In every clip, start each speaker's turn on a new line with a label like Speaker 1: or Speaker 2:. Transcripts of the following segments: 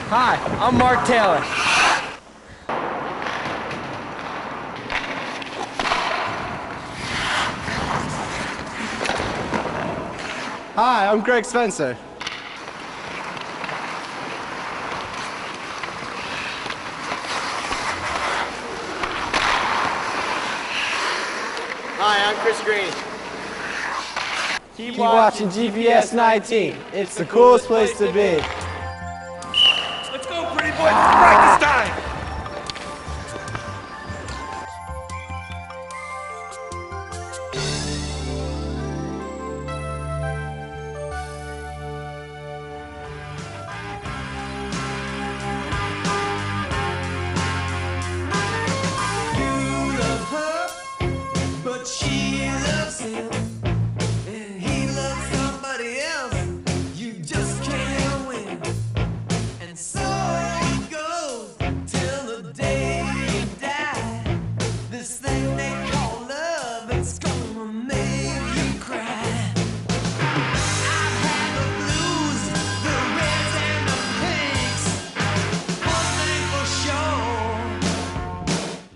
Speaker 1: Hi, I'm Mark Taylor.
Speaker 2: Hi, I'm Greg Spencer.
Speaker 3: Hi, I'm Chris Green.
Speaker 2: Keep watching GPS 19. It's the coolest place to be.
Speaker 1: Let's go, pretty boys. It's practice time.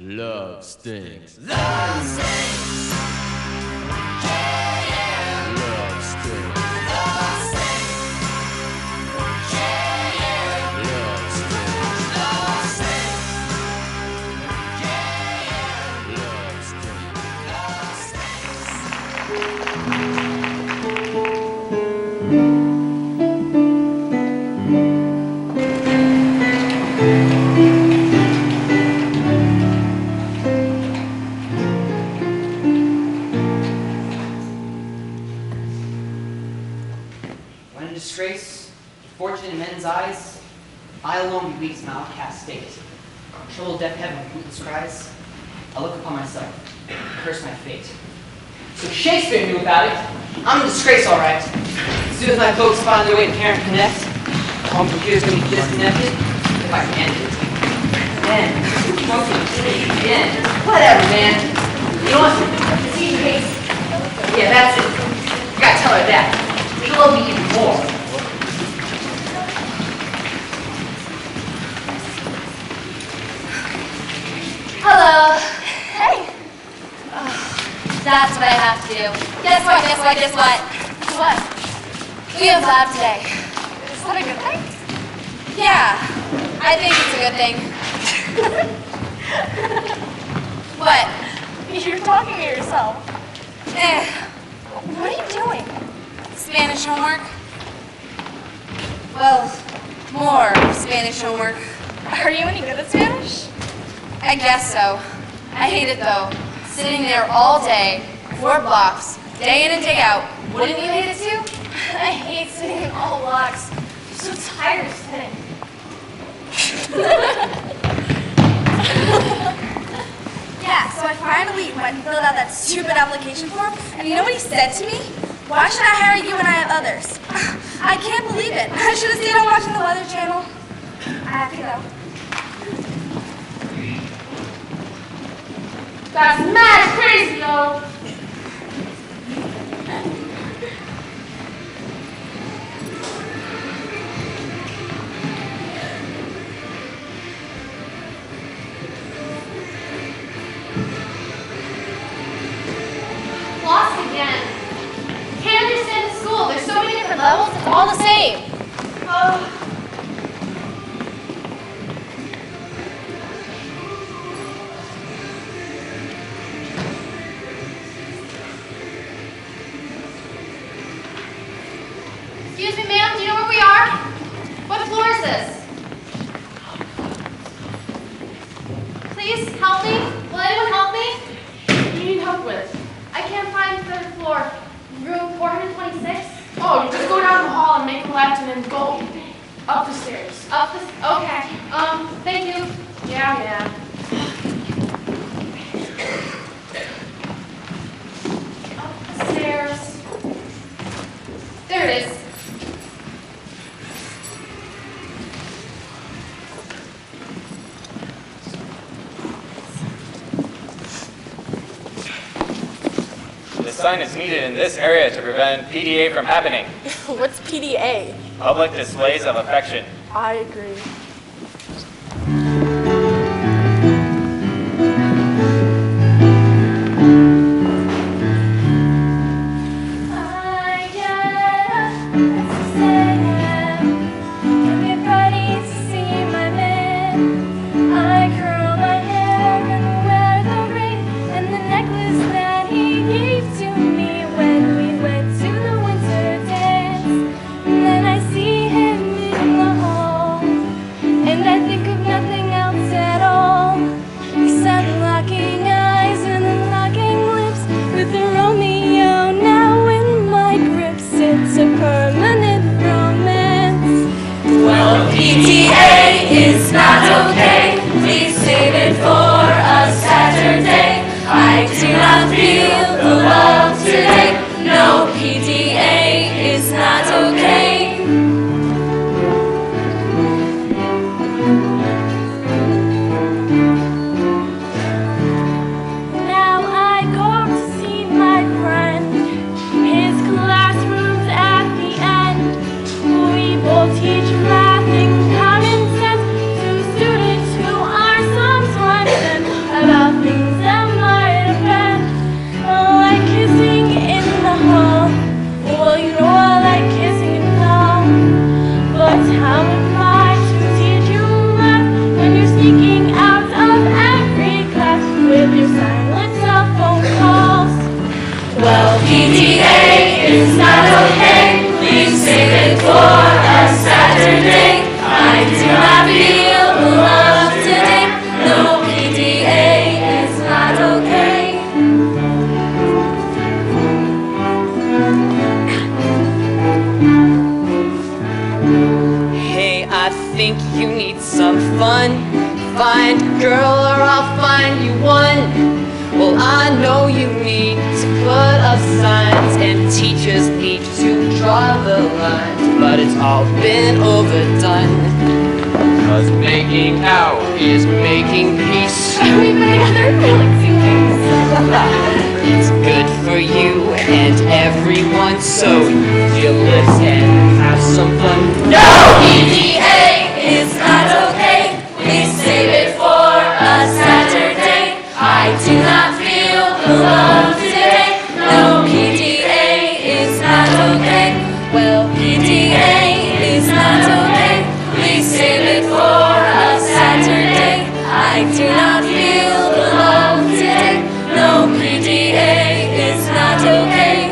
Speaker 4: Love stinks.
Speaker 5: Love stinks. Yeah, yeah.
Speaker 4: Love stinks.
Speaker 5: Love stinks. Yeah, yeah.
Speaker 4: Love stinks.
Speaker 5: Love stinks. Yeah, yeah.
Speaker 4: Love stinks.
Speaker 5: Love stinks.
Speaker 6: When in disgrace, fortune in men's eyes, I alone be weak as my outcast state. Troubled deaf heaven with bootless cries, I look upon myself, and curse my fate. So Shakespeare knew about it. I'm in disgrace, all right. As soon as my folks find their way to Parent Connect, home computer's gonna be disconnected if I can end it. Then, whatever, man. You know what? See, Kate. Yeah, that's it. You gotta tell her that. She'll love me even more.
Speaker 7: Hello. Hey. That's what I have to do. Guess what? What? We have lab today. Is that a good thing? Yeah, I think it's a good thing. What? You're talking to yourself. What are you doing? Spanish homework? Well, more Spanish homework. Are you any good at Spanish? I guess so. I hate it though. Sitting there all day, 4 blocks, day in and day out. Wouldn't you hate it too? I hate sitting in all blocks. I'm so tired of sitting. Yeah, so I finally went and filled out that stupid application form, and you know what he said to me? Why should I hire you when I have others? I can't believe it. I should have stayed on watching the Weather Channel. I have to go.
Speaker 8: That's mad crazy, though. Lost again. Can't understand the school. There's so many different levels. It's all the same. Oh. Excuse me, ma'am, do you know where we are? What floor is this? Please help me. Will anyone help me?
Speaker 9: What do you need help with?
Speaker 8: I can't find the third floor. Room 426?
Speaker 9: Oh, you just go down the hall and make a left and then go up the stairs.
Speaker 8: Up this. Okay. Thank you.
Speaker 9: Yeah.
Speaker 8: Up the stairs. There it is.
Speaker 10: The sign is needed in this area to prevent PDA from happening.
Speaker 11: What's PDA?
Speaker 10: Public displays of affection.
Speaker 11: I agree.
Speaker 5: PTA is not okay. Please save it for a Saturday. I do not feel the love today. No, PTA is not okay.
Speaker 9: Now I go to see my friend. His classroom's at the end. We both teach math and common sense to students who are sometimes then about things that might have been. Like kissing in the hall. Well, you know I like kissing in the hall. But how am I to teach you math when you're sneaking out of every class with your silent cell phone calls?
Speaker 5: Well, PTA is not okay. Please save it for a Saturday. I do not feel the love today. No, PTA is not okay.
Speaker 6: Hey, I think you need some fun. Find a girl or I'll find you one. Well, I know you need to put up signs and teachers need to draw the lines, but it's all been overdone. 'Cause making out is making peace.
Speaker 9: We've been together for like 2 weeks.
Speaker 6: It's good for you and everyone, so use your lips and have some fun.
Speaker 5: No, PTA is not okay. Please save it for a Saturday. I do not feel the love today. No, PTA is not okay. Well, PTA is not okay. Please save it for a Saturday. I do not feel the love today. No, PTA is not okay.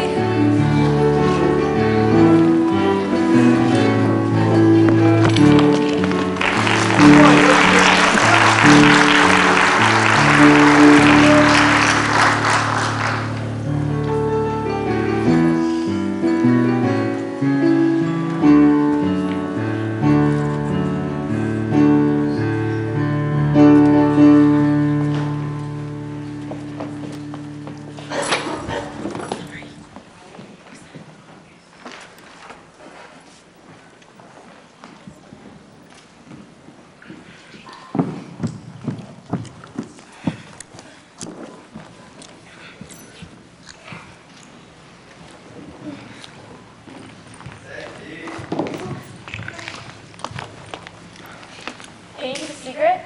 Speaker 9: Hey, the secret?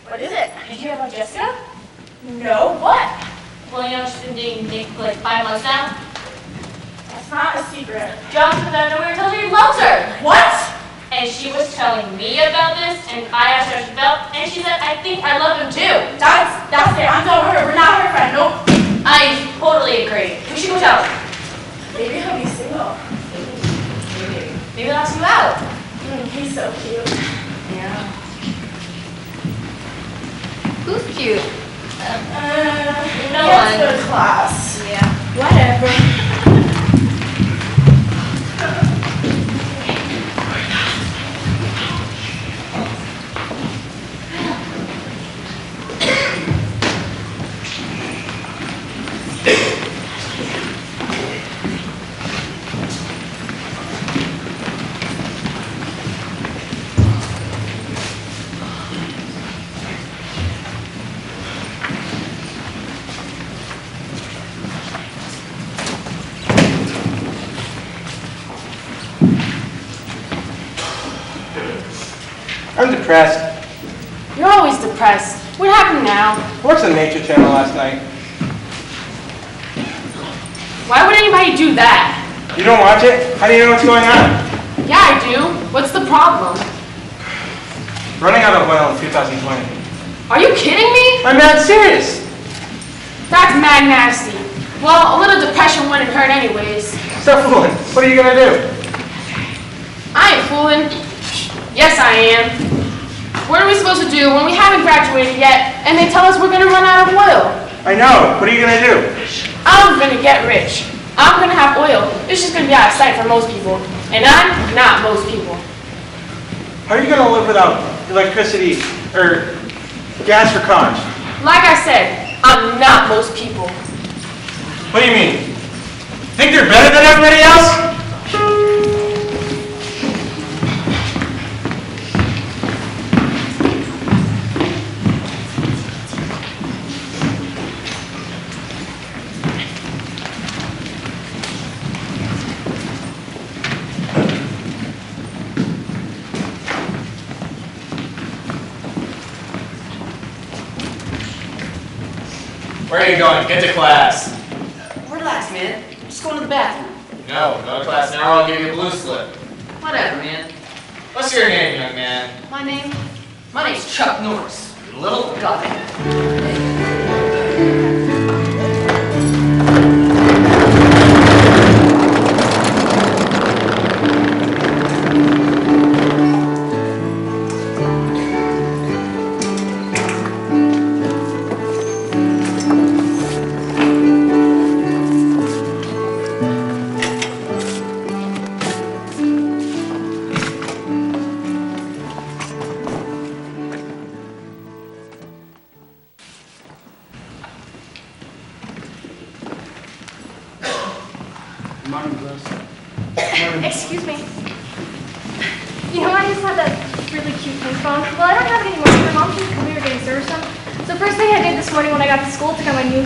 Speaker 9: What is it? Did you hear about Jessica? No, what?
Speaker 8: Well, you know, she's been dating Nick for like 5 months now.
Speaker 9: That's not a secret.
Speaker 8: Just because out of nowhere tells her he loves her.
Speaker 9: What?
Speaker 8: And she was telling me about this, and I asked her how she felt, and she said, I think I love him too.
Speaker 9: That's it. I'm done with her. We're not her friend. Nope.
Speaker 8: I totally agree. We should go tell her.
Speaker 9: Maybe he'll be single.
Speaker 8: Maybe he'll ask you out.
Speaker 9: He's so cute.
Speaker 8: Yeah. Who's cute? No
Speaker 9: he has to
Speaker 8: one.
Speaker 9: go to class.
Speaker 8: Yeah.
Speaker 9: Whatever.
Speaker 2: I'm depressed.
Speaker 9: You're always depressed. What happened now?
Speaker 2: Watched the Nature Channel last night.
Speaker 9: Why would anybody do that?
Speaker 10: You don't watch it? How do you know what's going on?
Speaker 9: Yeah, I do. What's the problem?
Speaker 10: Running out of oil in 2020.
Speaker 9: Are you kidding me?
Speaker 10: I'm not serious.
Speaker 9: That's mad nasty. Well, a little depression wouldn't hurt anyways.
Speaker 10: Stop fooling. What are you gonna do?
Speaker 9: I ain't fooling. Yes, I am. What are we supposed to do when we haven't graduated yet and they tell us we're gonna run out of oil?
Speaker 10: I know. What are you gonna do?
Speaker 9: I'm gonna get rich. I'm gonna have oil. It's just gonna be out of sight for most people. And I'm not most people.
Speaker 10: How are you gonna live without electricity or gas for college?
Speaker 9: Like I said, I'm not most people.
Speaker 10: What do you mean? Think you're better than everybody else?
Speaker 2: Where are you going? Get to class.
Speaker 6: Relax, man. Just going to the bathroom.
Speaker 2: No, go to class now or I'll give you a blue slip.
Speaker 6: Whatever, man.
Speaker 2: What's your name, young man?
Speaker 6: My name's Chuck Norris. Little guy.
Speaker 8: Excuse me. You know, I just had that really cute pink phone. Well, I don't have it anymore. My mom told me we were getting service done. So first thing I did this morning when I got to school, took out my new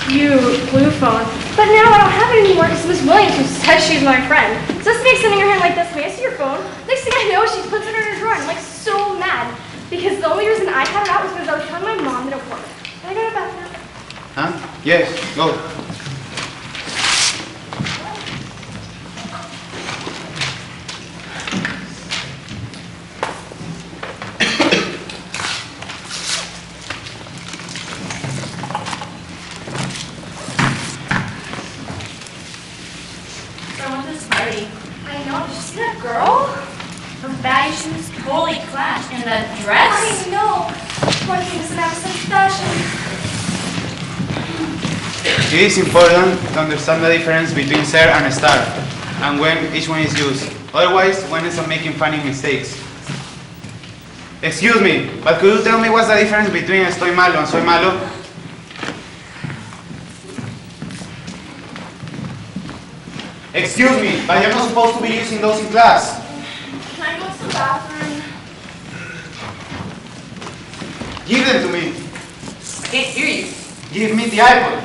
Speaker 8: cute blue phone. But now I don't have it anymore because Miss Williams, who says she's my friend, supposed to be sending her hand like this. May I see your phone? Next thing I know, she puts it in her drawer. I'm like so mad because the only reason I had it out was because I was telling my mom that it worked. Can I go to the bathroom?
Speaker 3: Huh? Yes, go.
Speaker 5: And the dress?
Speaker 8: I know. Poor thing doesn't have such fashion.
Speaker 3: It is important to understand the difference between sir and star, and when each one is used. Otherwise, one ends up making funny mistakes. Excuse me, but could you tell me what's the difference between estoy malo and soy malo? Excuse me, but you're not supposed to be using those in class.
Speaker 8: Can I go to the bathroom?
Speaker 3: Give them to me.
Speaker 6: I can't hear you.
Speaker 3: Give me the iPod.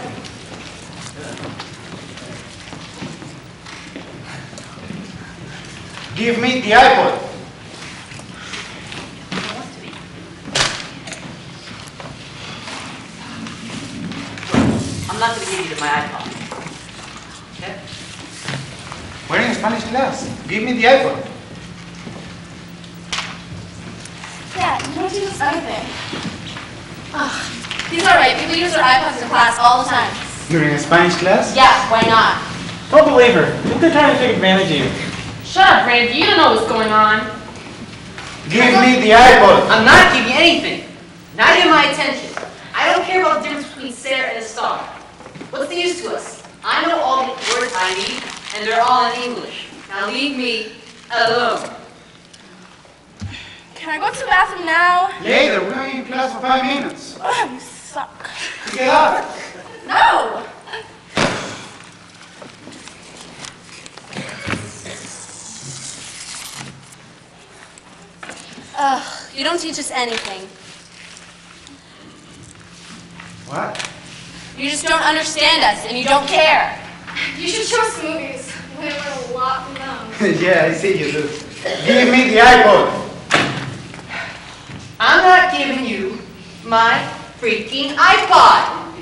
Speaker 3: Give me the iPod.
Speaker 6: I'm not going to give you my iPod. Okay?
Speaker 3: We're in Spanish class. Give me the iPod.
Speaker 8: Yeah, you don't teach us anything.
Speaker 7: He's alright. People use their iPods in class all the time.
Speaker 3: You're in Spanish class?
Speaker 7: Yeah, why not?
Speaker 10: Don't believe her. Think they're trying to take advantage of you.
Speaker 9: Shut up, Randy. You don't know what's going on.
Speaker 3: Give me the iPod.
Speaker 6: I'm not giving you anything. Not even my attention. I don't care about the difference between Sarah and a star. What's the use to us? I know all the words I need, and they're all in English. Now leave me alone.
Speaker 7: Can I go to the bathroom now?
Speaker 3: Later, we're only in class for 5 minutes.
Speaker 7: Oh, you suck.
Speaker 3: Get up.
Speaker 7: No! Ugh, you don't teach us anything.
Speaker 3: What?
Speaker 7: You just don't understand us, and you don't care.
Speaker 8: You should show us movies. We learn a lot from them.
Speaker 3: Yeah, I see you do. Give me the iPod.
Speaker 6: I'm not giving you my freaking iPod.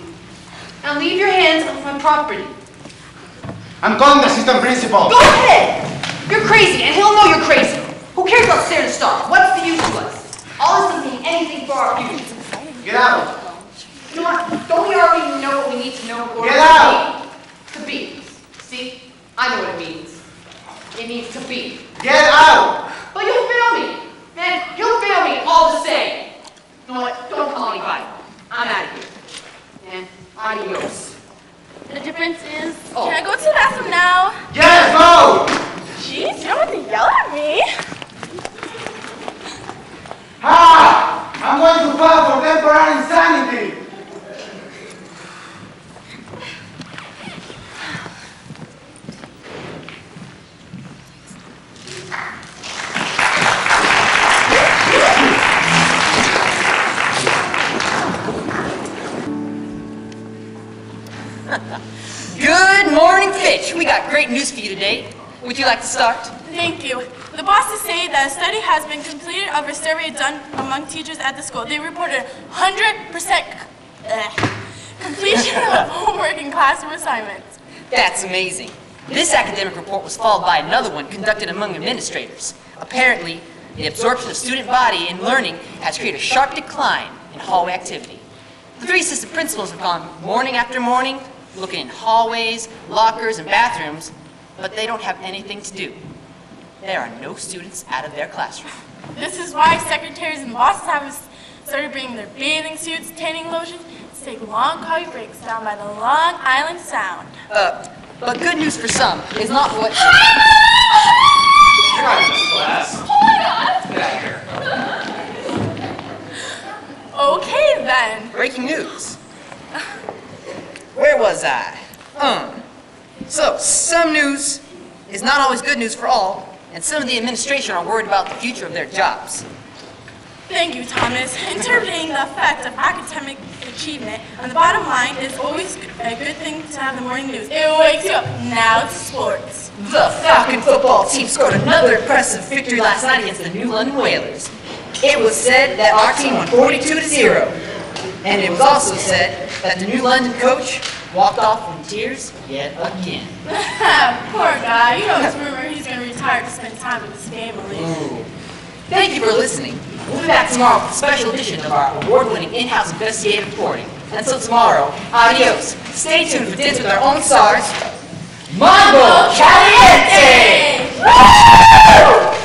Speaker 6: Now leave your hands off my property.
Speaker 3: I'm calling the assistant principal.
Speaker 6: Go ahead! You're crazy, and he'll know you're crazy. Who cares about staring at stars? What's the use to us? All this doesn't mean anything for our future.
Speaker 3: Get out.
Speaker 6: You know what? Don't we already know what we need to know in order
Speaker 3: Get out!
Speaker 6: to be? See? I know what it means. It means to be.
Speaker 3: Get out!
Speaker 6: But you'll fail me. And he'll fail me all the same. You know what? Don't call anybody. I'm out of here. And adios.
Speaker 9: The difference is,
Speaker 6: Oh.
Speaker 9: can I go to the bathroom now?
Speaker 3: Yes, go!
Speaker 9: Jeez, you don't have to yell at me.
Speaker 3: Ah! I'm going to file for temporary insanity.
Speaker 6: Good morning, Fitch. We got great news for you today. Would you like to start?
Speaker 9: Thank you. The bosses say that a study has been completed of a survey done among teachers at the school. They reported 100% completion of homework and classroom assignments.
Speaker 6: That's amazing. This academic report was followed by another one conducted among administrators. Apparently, the absorption of student body in learning has created a sharp decline in hallway activity. The 3 assistant principals have gone morning after morning, looking in hallways, lockers, and bathrooms, but they don't have anything to do. There are no students out of their classroom.
Speaker 9: This is why secretaries and bosses have started bringing their bathing suits, tanning lotions, to take long coffee breaks down by the Long Island Sound.
Speaker 6: But good news for some is not what...
Speaker 9: Oh my God!
Speaker 6: Get out of here.
Speaker 9: Okay then.
Speaker 6: Breaking news. Where was I? So, some news is not always good news for all, and some of the administration are worried about the future of their jobs.
Speaker 9: Thank you, Thomas. Interpreting the effect of academic achievement on the bottom line is always a good thing to have the morning news. It wakes you up. Now to sports.
Speaker 6: The Falcon football team scored another impressive victory last night against the New London Whalers. It was said that our team won 42-0. And it was also said that the New London coach walked off in tears yet again.
Speaker 9: Poor guy. You know it's rumored he's going to retire to spend time with his family.
Speaker 6: Ooh. Thank you for listening. We'll be back tomorrow with a special edition of our award-winning in-house investigative reporting. Until tomorrow, adios. Stay tuned for Dinner with Our Own Stars, Mambo Caliente! Woo!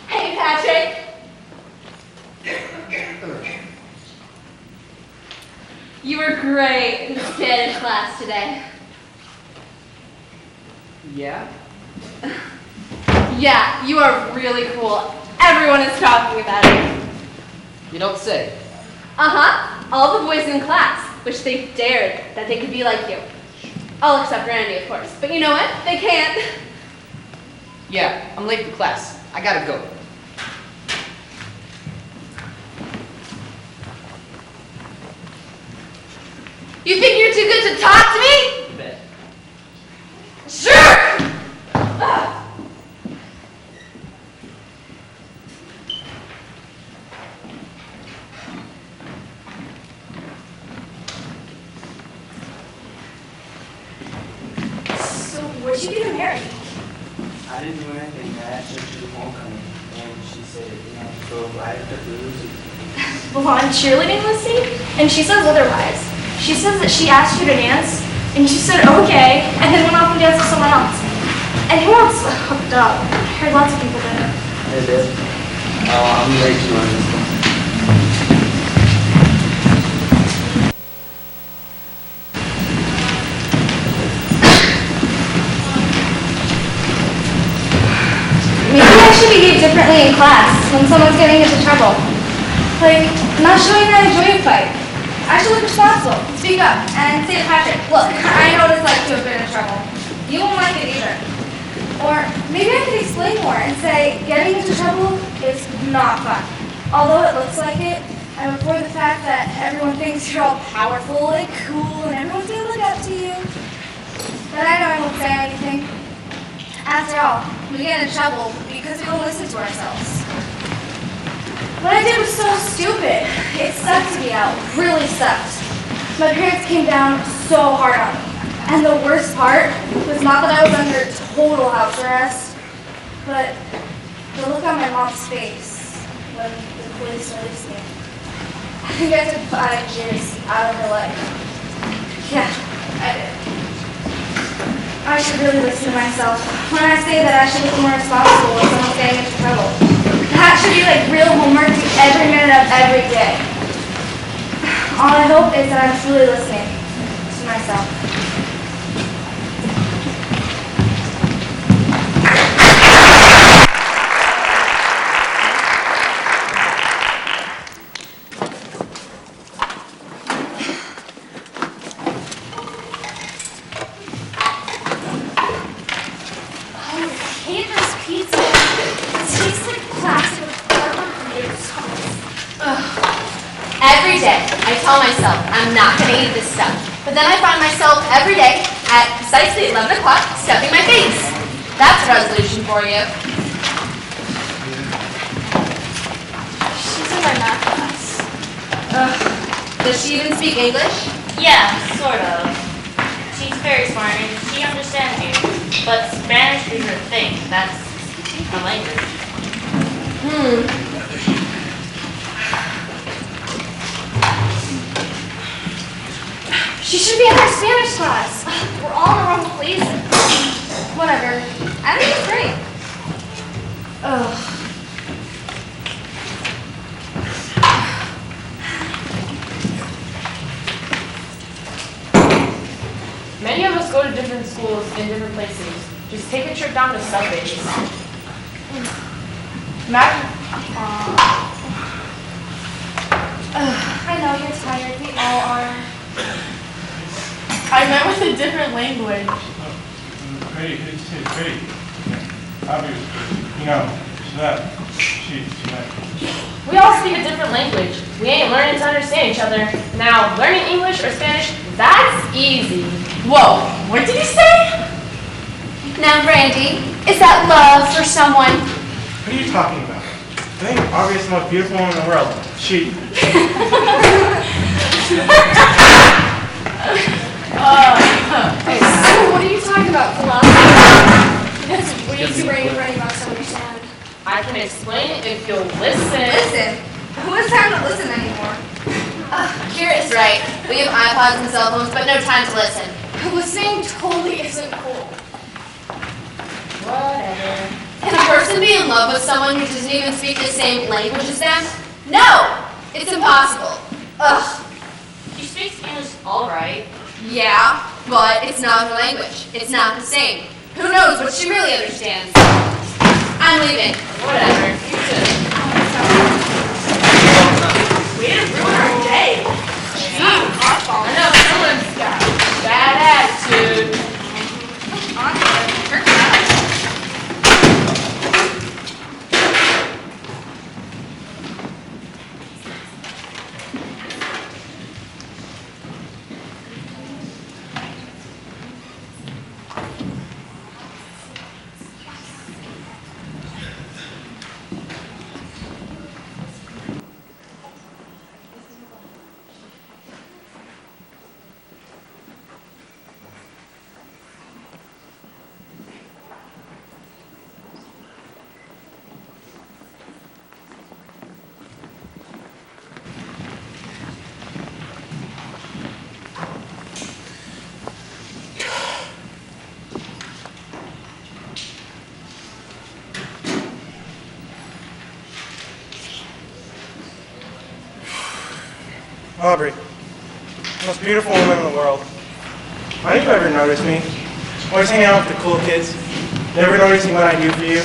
Speaker 7: Hey, Patrick. You were great in Spanish class today.
Speaker 6: Yeah?
Speaker 7: Yeah, you are really cool. Everyone is talking about it.
Speaker 6: You don't say.
Speaker 7: Uh-huh. All the boys in class wish they dared that they could be like you. All except Randy, of course. But you know what? They can't.
Speaker 6: Yeah, I'm late for class. I gotta go.
Speaker 7: You think you're too good to talk to me?
Speaker 6: You bet.
Speaker 7: Sure!
Speaker 9: So, where'd you get married?
Speaker 10: I didn't do anything. I asked her to the homecoming, and
Speaker 6: she said, go right at the blues.
Speaker 8: Blonde cheerleading Lucy? And she says otherwise. She says that she asked you to dance, and you said okay, and then went off and danced with someone else. And who else hooked up? I heard lots of people did it.
Speaker 6: They did? Oh, I'm way too on this one.
Speaker 8: Maybe I should behave differently in class when someone's getting into trouble. Like, not showing that I enjoy a fight. I should look responsible, speak up, and say to Patrick, look, I know what it's like to have been in trouble. You won't like it either. Or maybe I could explain more and say getting into trouble is not fun. Although it looks like it, I'm for the fact that everyone thinks you're all powerful and cool and everyone's gonna look up to you. But I know I won't say anything. After all, we get in trouble because we don't listen to ourselves. What I did was so stupid. It sucked to be out, really sucked. My parents came down so hard on me. And the worst part was not that I was under total house arrest, but the look on my mom's face when the police released me. I think I took 5 years out of her life. Yeah, I did. I should really listen to myself when I say that I should look more responsible when someone's getting into trouble. That should be like real homework every minute of every day. All I hope is that I'm truly listening to myself.
Speaker 7: Every day, I tell myself I'm not going to eat this stuff. But then I find myself every day at precisely 11 o'clock stuffing my face. That's a resolution for you.
Speaker 8: She's in my math class.
Speaker 7: Does she even speak English?
Speaker 9: Yeah, sort of. She's very smart and she understands you. But Spanish is her thing. That's her language.
Speaker 8: She should be in our Spanish class. We're all in the wrong places. Whatever. I think it's great. Ugh.
Speaker 11: Many of us go to different schools in different places. Just take a trip down to Subways.
Speaker 8: I know you're tired. We all are.
Speaker 11: I met with a different language.
Speaker 10: Great, it's great. Obviously,
Speaker 11: We all speak a different language. We ain't learning to understand each other. Now, learning English or Spanish, that's easy. Whoa, what did you say?
Speaker 7: Now, Randy, is that love for someone?
Speaker 10: What are you talking about? I think Aubrey is the most beautiful woman in the world. She...
Speaker 8: So what are you talking about, philosophy? That's way too brain running about to understand.
Speaker 11: I can explain it if you'll listen.
Speaker 7: Listen? Who has time to listen anymore? Kira is right. We have iPods and cell phones, but no time to listen.
Speaker 8: Listening totally isn't cool.
Speaker 11: Whatever.
Speaker 7: Can a person be in love with someone who doesn't even speak the same language as them? No! It's impossible. Ugh.
Speaker 9: She speaks English all right.
Speaker 7: Yeah, but it's not her language. It's not the same. Who knows what she really understands? I'm leaving.
Speaker 11: Whatever. You too. We didn't ruin our day. Jeez. I know someone's got bad attitude.
Speaker 10: Aubrey, the most beautiful woman in the world. Why don't you ever notice me? Always hanging out with the cool kids, never noticing what I do for you.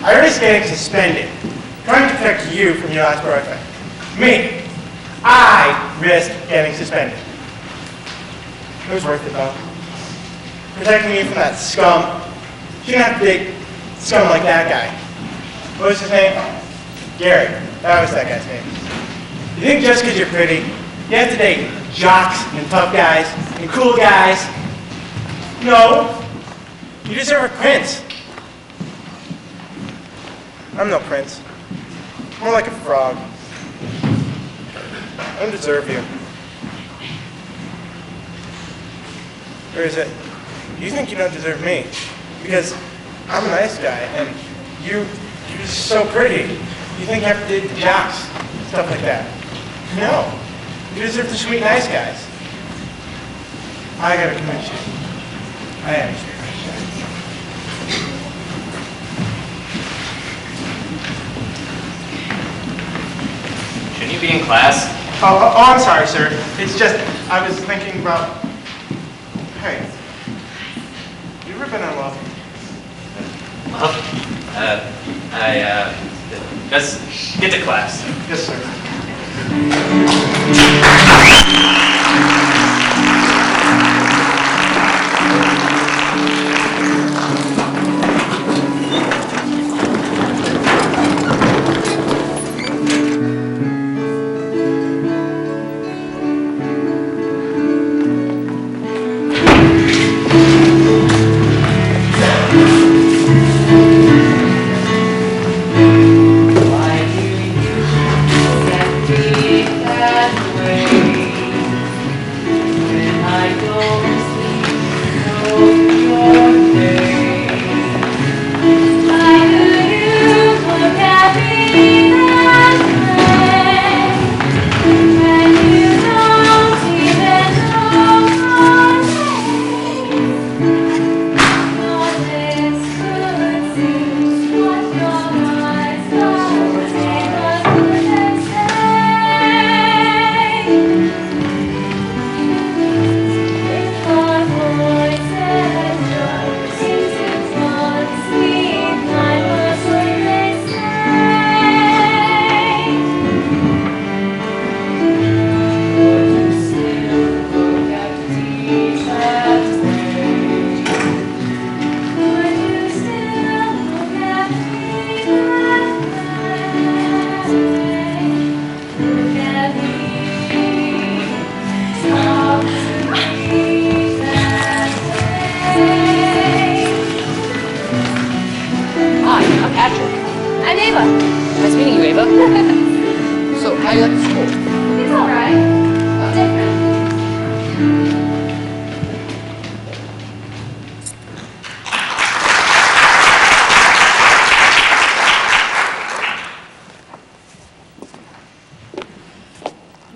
Speaker 10: I risk getting suspended, trying to protect you from your last boyfriend. Me, I risk getting suspended. It was worth it though. Protecting you from that scum. You didn't have to date scum like that guy. What was his name? Gary. That was that guy's name. You think just because you're pretty, you have to date jocks and tough guys and cool guys? No. You deserve a prince. I'm no prince. More like a frog. I don't deserve you. Or is it, you think you don't deserve me? Because I'm a nice guy and you're just so pretty. You think you have to date the jocks, stuff like that. No. You deserve the sweet, nice guys. I gotta convince you. I am sure.
Speaker 12: Shouldn't you be in class?
Speaker 10: Oh, I'm sorry, sir. It's just, I was thinking about, hey, you ever been in love?
Speaker 12: Let's get to class.
Speaker 10: Yes, sir.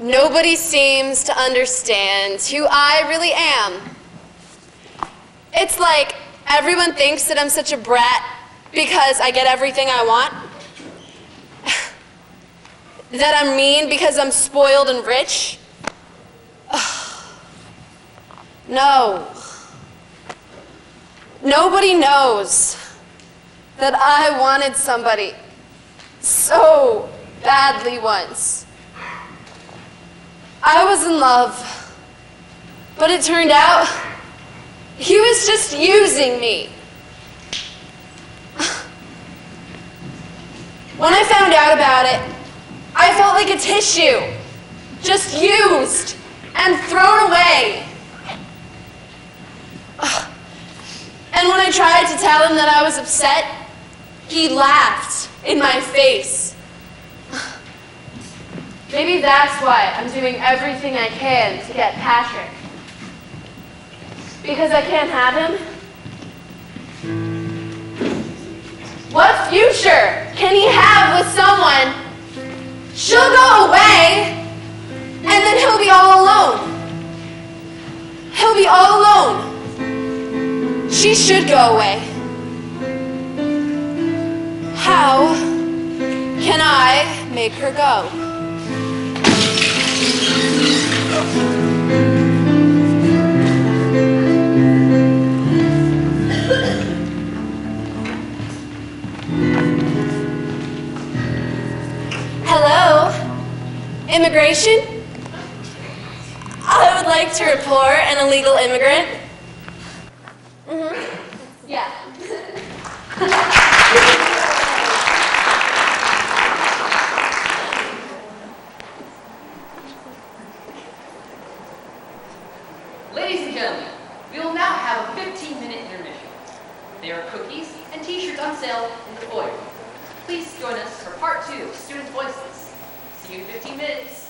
Speaker 7: Nobody seems to understand who I really am. It's like everyone thinks that I'm such a brat because I get everything I want. That I'm mean because I'm spoiled and rich. No. Nobody knows that I wanted somebody so badly once. I was in love, but it turned out he was just using me. When I found out about it, I felt like a tissue, just used and thrown away. And when I tried to tell him that I was upset, he laughed in my face. Maybe that's why I'm doing everything I can to get Patrick. Because I can't have him? What future can he have with someone? She'll go away, and then he'll be all alone. He'll be all alone. She should go away. How can I make her go? like to report an illegal immigrant? Yeah.
Speaker 6: Ladies and gentlemen, we will now have a 15-minute intermission. There are cookies and t-shirts on sale in the foyer. Please join us for part 2 of Student Voices. See you in 15 minutes.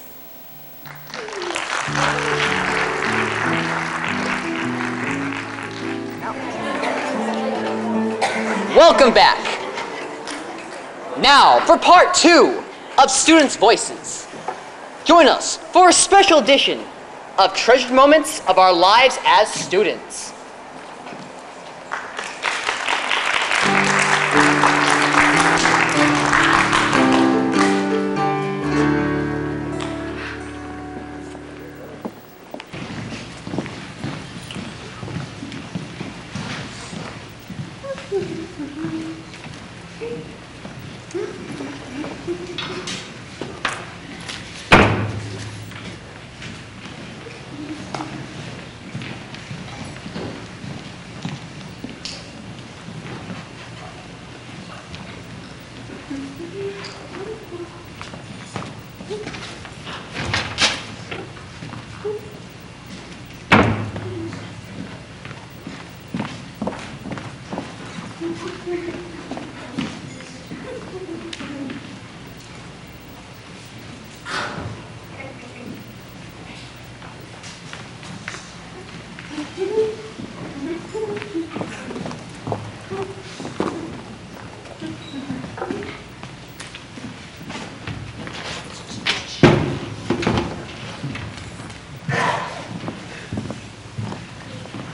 Speaker 6: Welcome back. Now for part 2 of Students' Voices. Join us for a special edition of Treasured Moments of Our Lives as Students.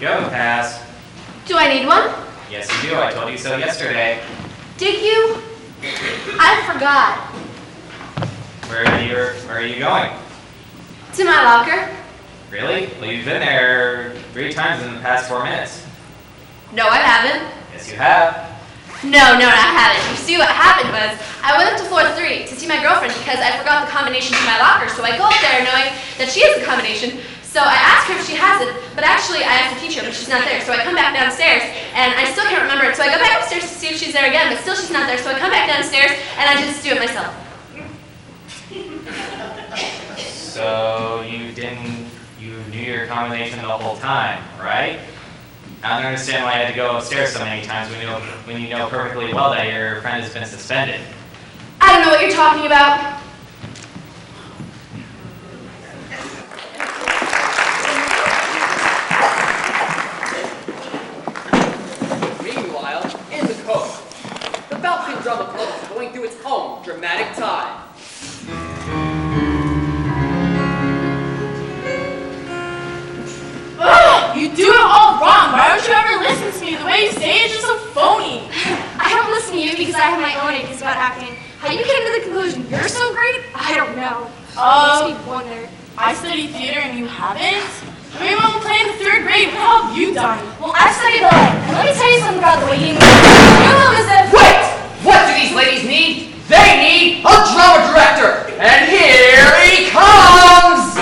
Speaker 12: You have a pass.
Speaker 8: Do I need one?
Speaker 12: Yes, you do. I told you so yesterday.
Speaker 8: Did you? I forgot.
Speaker 12: Where are you going?
Speaker 8: To my locker?
Speaker 12: Really? Well, you've been there 3 times in the past 4 minutes.
Speaker 8: No, I haven't.
Speaker 12: Yes, you have.
Speaker 8: No, I haven't. You see, what happened was, I went up to floor 3 to see my girlfriend because I forgot the combination to my locker, so I go up there knowing that she has the combination. So I asked her if she has it, but actually I asked the teacher, but she's not there. So I come back downstairs, and I still can't remember it. So I go back upstairs to see if she's there again, but still she's not there. So I come back downstairs, and I just do it myself.
Speaker 12: So you knew your combination the whole time, right? I don't understand why you had to go upstairs so many times when you know perfectly well that your friend has been suspended.
Speaker 8: I don't know what you're talking about.
Speaker 6: Meanwhile, in the coast, the Balkan Drama Club is going through its own dramatic time.
Speaker 11: Ugh, you do it all wrong. Why don't you ever listen to me? The way you say it is just so phony.
Speaker 8: I don't listen to you because I have my own ideas about acting. How you came to the conclusion you're so great, I don't know. It makes me wonder.
Speaker 11: I studied theater and you haven't? I mean, when we played in the 3rd grade, what have you done?
Speaker 8: Well, I've studied ballet, and let me tell you something about the way you is that.
Speaker 6: Wait! What do these ladies need? They need a drama director! And here he comes!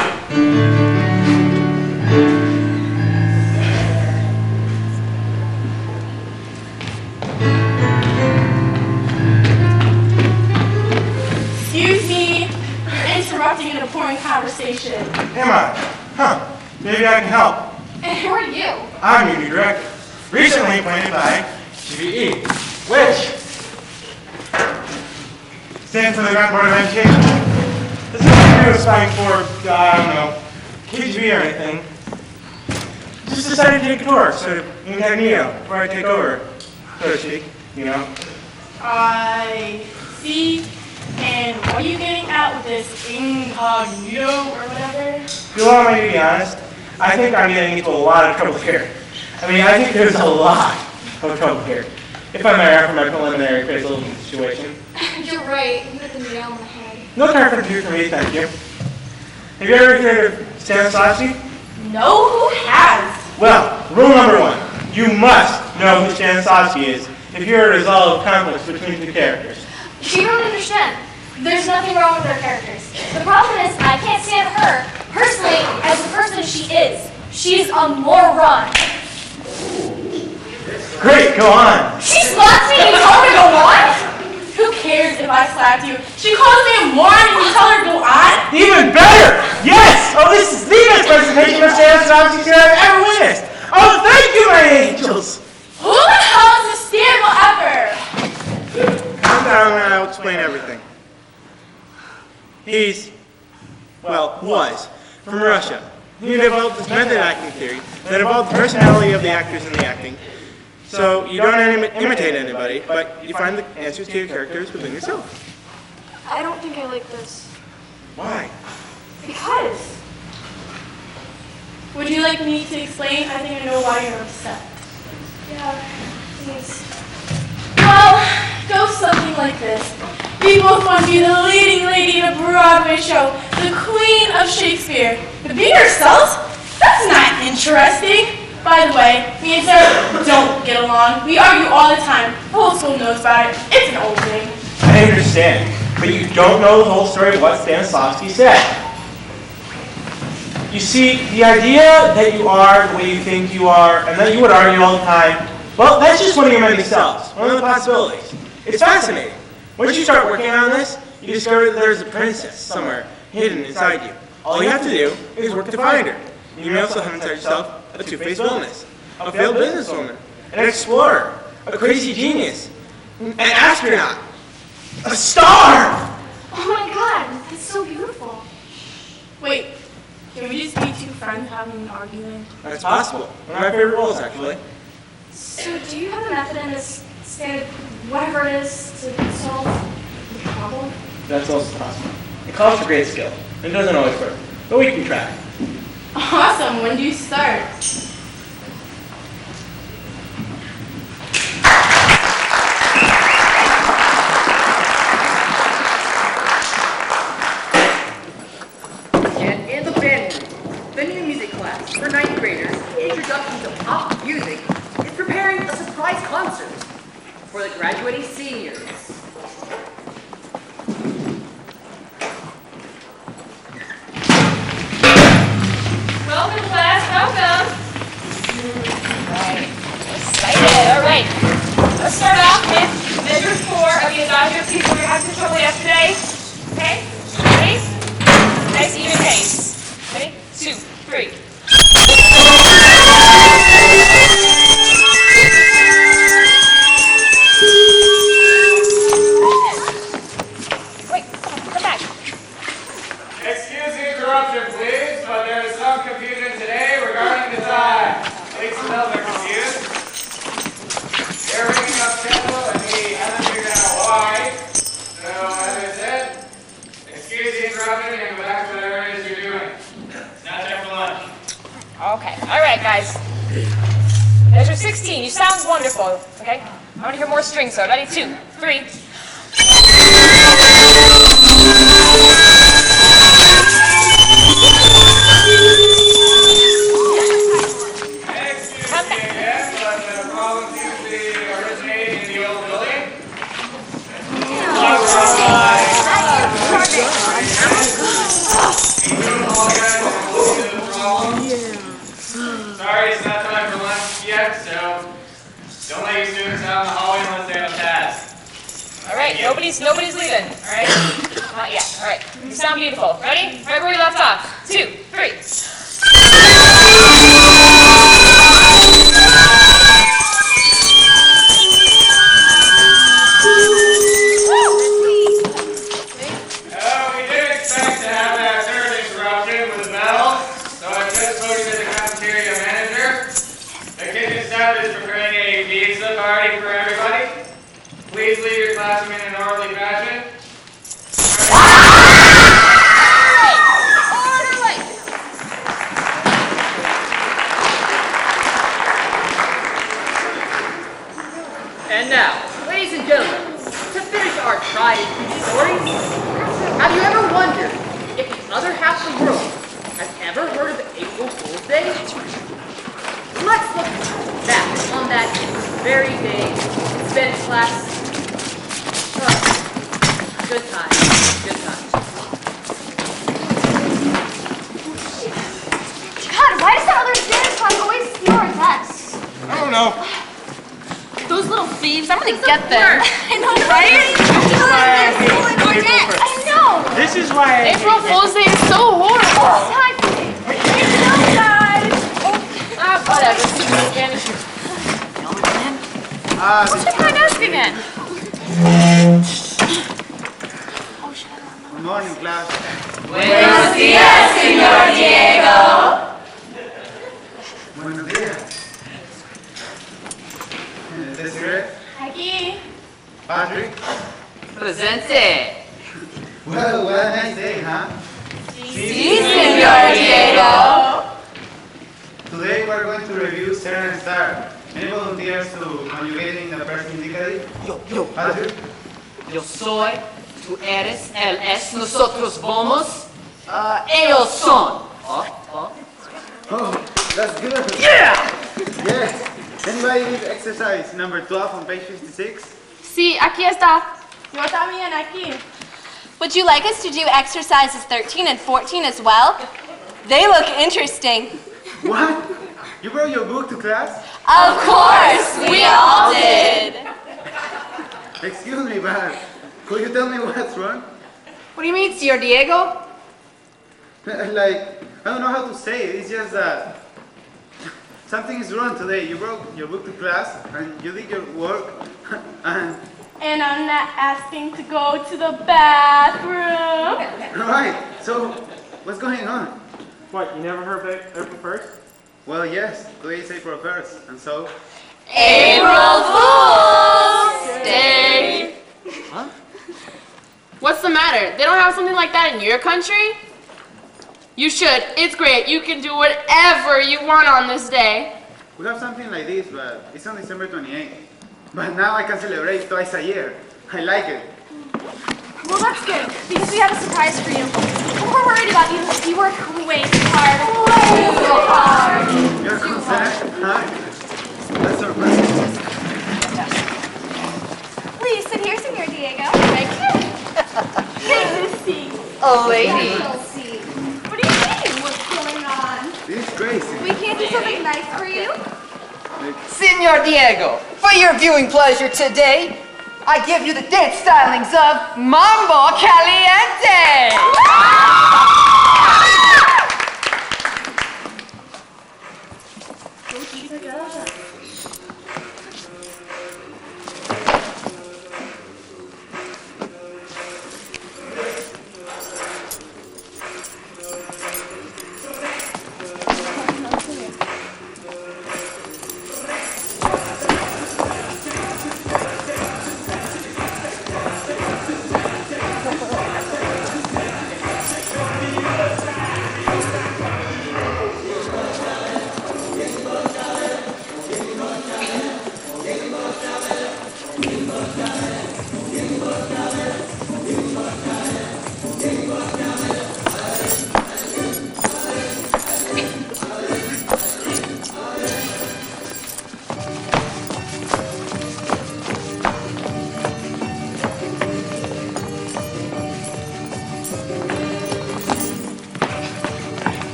Speaker 11: Excuse me, you're interrupting an important conversation.
Speaker 10: Am I? Huh. Maybe I can help.
Speaker 8: And who are you?
Speaker 10: I'm your new director. Recently appointed by GBE, which stands for the Grant Board of Education. This is nothing to do with spying for, I don't know, KGB or anything. Just decided to take a tour, sort of incognito, before I take over, so to speak, you know.
Speaker 11: I see. And what are you getting at with this incognito or whatever?
Speaker 10: If you want me to be honest, I think I'm getting into a lot of trouble here. I mean, I think there's a lot of trouble here. If I may offer my preliminary appraisal of the situation.
Speaker 8: You're right. You hit the nail on the head.
Speaker 10: No carpentry for me, thank you. Have you ever heard of Stanislavski?
Speaker 11: No, who has?
Speaker 10: Well, rule number 1. You must know who Stanislavski is if you're to resolve conflicts between the characters.
Speaker 8: You don't understand. There's nothing wrong with her characters. The problem is I can't stand her, personally, as the person she is.
Speaker 9: She's a moron.
Speaker 10: Great, go on.
Speaker 9: She slapped me and you told her to go on? Who cares if I slapped you? She calls me a moron and you tell her to go on?
Speaker 10: Even better! Yes! Oh, this is the best presentation of Sam's Nazi I've ever witnessed! Oh, thank you, my angels!
Speaker 9: Who the hell is this Stanwell ever?
Speaker 10: Calm down and I'll explain everything. He's, well, was, from Russia. He developed this method acting theory that involved the personality of the actors in the acting. So you don't imitate anybody, but you find the answers to your characters within yourself.
Speaker 8: I don't think I like this.
Speaker 10: Why?
Speaker 8: Because.
Speaker 9: Would you like me to explain? I think I know why you're upset.
Speaker 8: Yeah, please.
Speaker 9: Well, it goes something like this. We both want to be the leading lady in a Broadway show, the queen of Shakespeare. But being ourselves? That's not interesting. By the way, me and Sarah don't get along. We argue all the time. The whole school knows about it. It's an old thing.
Speaker 10: I understand, but you don't know the whole story of what Stanislavski said. You see, the idea that you are the way you think you are, and that you would argue all the time, well, that's just one of your many selves, one of the possibilities. It's fascinating. Once you start working on this, you discover that there's a princess somewhere hidden inside you. All you have to do is work to find her. You may also have inside yourself a two-faced villainess, a failed businesswoman, an explorer, a crazy genius, an astronaut, a star!
Speaker 8: Oh my god, that's so beautiful.
Speaker 9: Wait, can we just be two friends having an argument?
Speaker 10: That's possible. One of my favorite roles, actually.
Speaker 8: So do you have a method in this standard, whatever it is, to solve the problem?
Speaker 10: That's also possible. It calls for great skill. It doesn't always work, but we can try.
Speaker 9: Awesome, when do you start?
Speaker 13: And in the band room, the new music class for 9th graders, Introduction to Pop Music, is preparing a surprise concert for the graduating seniors.
Speaker 11: Welcome, class. Welcome. Excited. All right. Let's start off with measure 4 of the endogenous piece we were having some trouble yesterday. Okay? Ready? Nice even pace. Ready? 2, 3. Wait, come back.
Speaker 1: Excuse the interruption, please, but there is some confusion today regarding the time. Please spell the confused. They're ringing up tempo and we haven't figured out why. So, as I said, excuse the interruption and go back to whatever it is you're doing. It's not time for lunch.
Speaker 11: Okay. All right, guys. Measure 16. You sound wonderful. Okay? I want to hear more strings, so ready? 2, 3.
Speaker 1: Excuse me again, but the problem seems to be originating in the old building. Sorry, it's not time for lunch yet, so don't let your students out in the hallway unless they have a task.
Speaker 11: All right. Nobody's leaving. All right? Not yet. All right. You sound beautiful. Ready? Right where we left off. 2, 3.
Speaker 1: We did expect to have that third interruption with a bell, so I just spoke to the cafeteria manager. The kitchen staff is preparing a pizza party for everybody. Please leave your classroom in an orderly fashion.
Speaker 13: And now, ladies and gentlemen, to finish our tried and true stories, have you ever wondered if the other half of the world has ever heard of April Fool's Day? Let's look back on that very day in Spanish class. Good times, good times.
Speaker 8: God, why does that other stand
Speaker 10: know.
Speaker 11: Those little thieves, I'm gonna get them.
Speaker 7: I know, right? I know.
Speaker 10: This is why I
Speaker 11: April Fool's Day is so horrible. Whatever. Spanish. What's your point desk again?
Speaker 3: Good morning, class.
Speaker 5: Buenos días, señor Diego.
Speaker 3: Buenos días. Desiree?
Speaker 7: Aquí.
Speaker 3: Patrick?
Speaker 13: Presente.
Speaker 3: Well, what a nice day, huh?
Speaker 5: Sí, señor Diego.
Speaker 3: Today we're going to review ser and estar. Any volunteers to conjugating the present indicative?
Speaker 13: Yo.
Speaker 3: Patrick?
Speaker 13: Yo soy, tú eres, él es, nosotros vamos, ellos son.
Speaker 3: Oh, that's good.
Speaker 13: Yeah!
Speaker 3: Yes. Anybody need exercise number 12 on page 56?
Speaker 7: Sí, aquí está. Yo también aquí. Would you like us to do exercises 13 and 14 as well? They look interesting.
Speaker 3: What? You brought your book to class?
Speaker 7: Of course, we all did.
Speaker 3: Excuse me, but could you tell me what's wrong?
Speaker 13: What do you mean, Señor Diego?
Speaker 3: Like, I don't know how to say it. It's just that something is wrong today. You brought your book to class and you did your work and...
Speaker 8: And I'm not asking to go to the bathroom.
Speaker 3: Right, so what's going on?
Speaker 10: What, you never heard of April 1st?
Speaker 3: Well, yes, today is April 1st, and so...
Speaker 11: April Fool's Day.
Speaker 13: Huh?
Speaker 11: What's the matter? They don't have something like that in your country? You should. It's great. You can do whatever you want on this day.
Speaker 3: We have something like this, but it's on December 28th. But now I can celebrate twice a year. I like it.
Speaker 8: Well, that's good, because we have a surprise for you. We're worried about you. You work way too hard. Way too hard.
Speaker 3: You're concerned, huh? That's surprising.
Speaker 7: Please sit here, Senor Diego.
Speaker 8: Thank you. Take this seat.
Speaker 13: A lady.
Speaker 8: What do you mean? What's going on?
Speaker 3: This is crazy.
Speaker 8: We can't do something nice for you?
Speaker 13: Senor Diego, for your viewing pleasure today, I give you the dance stylings of Mambo Caliente!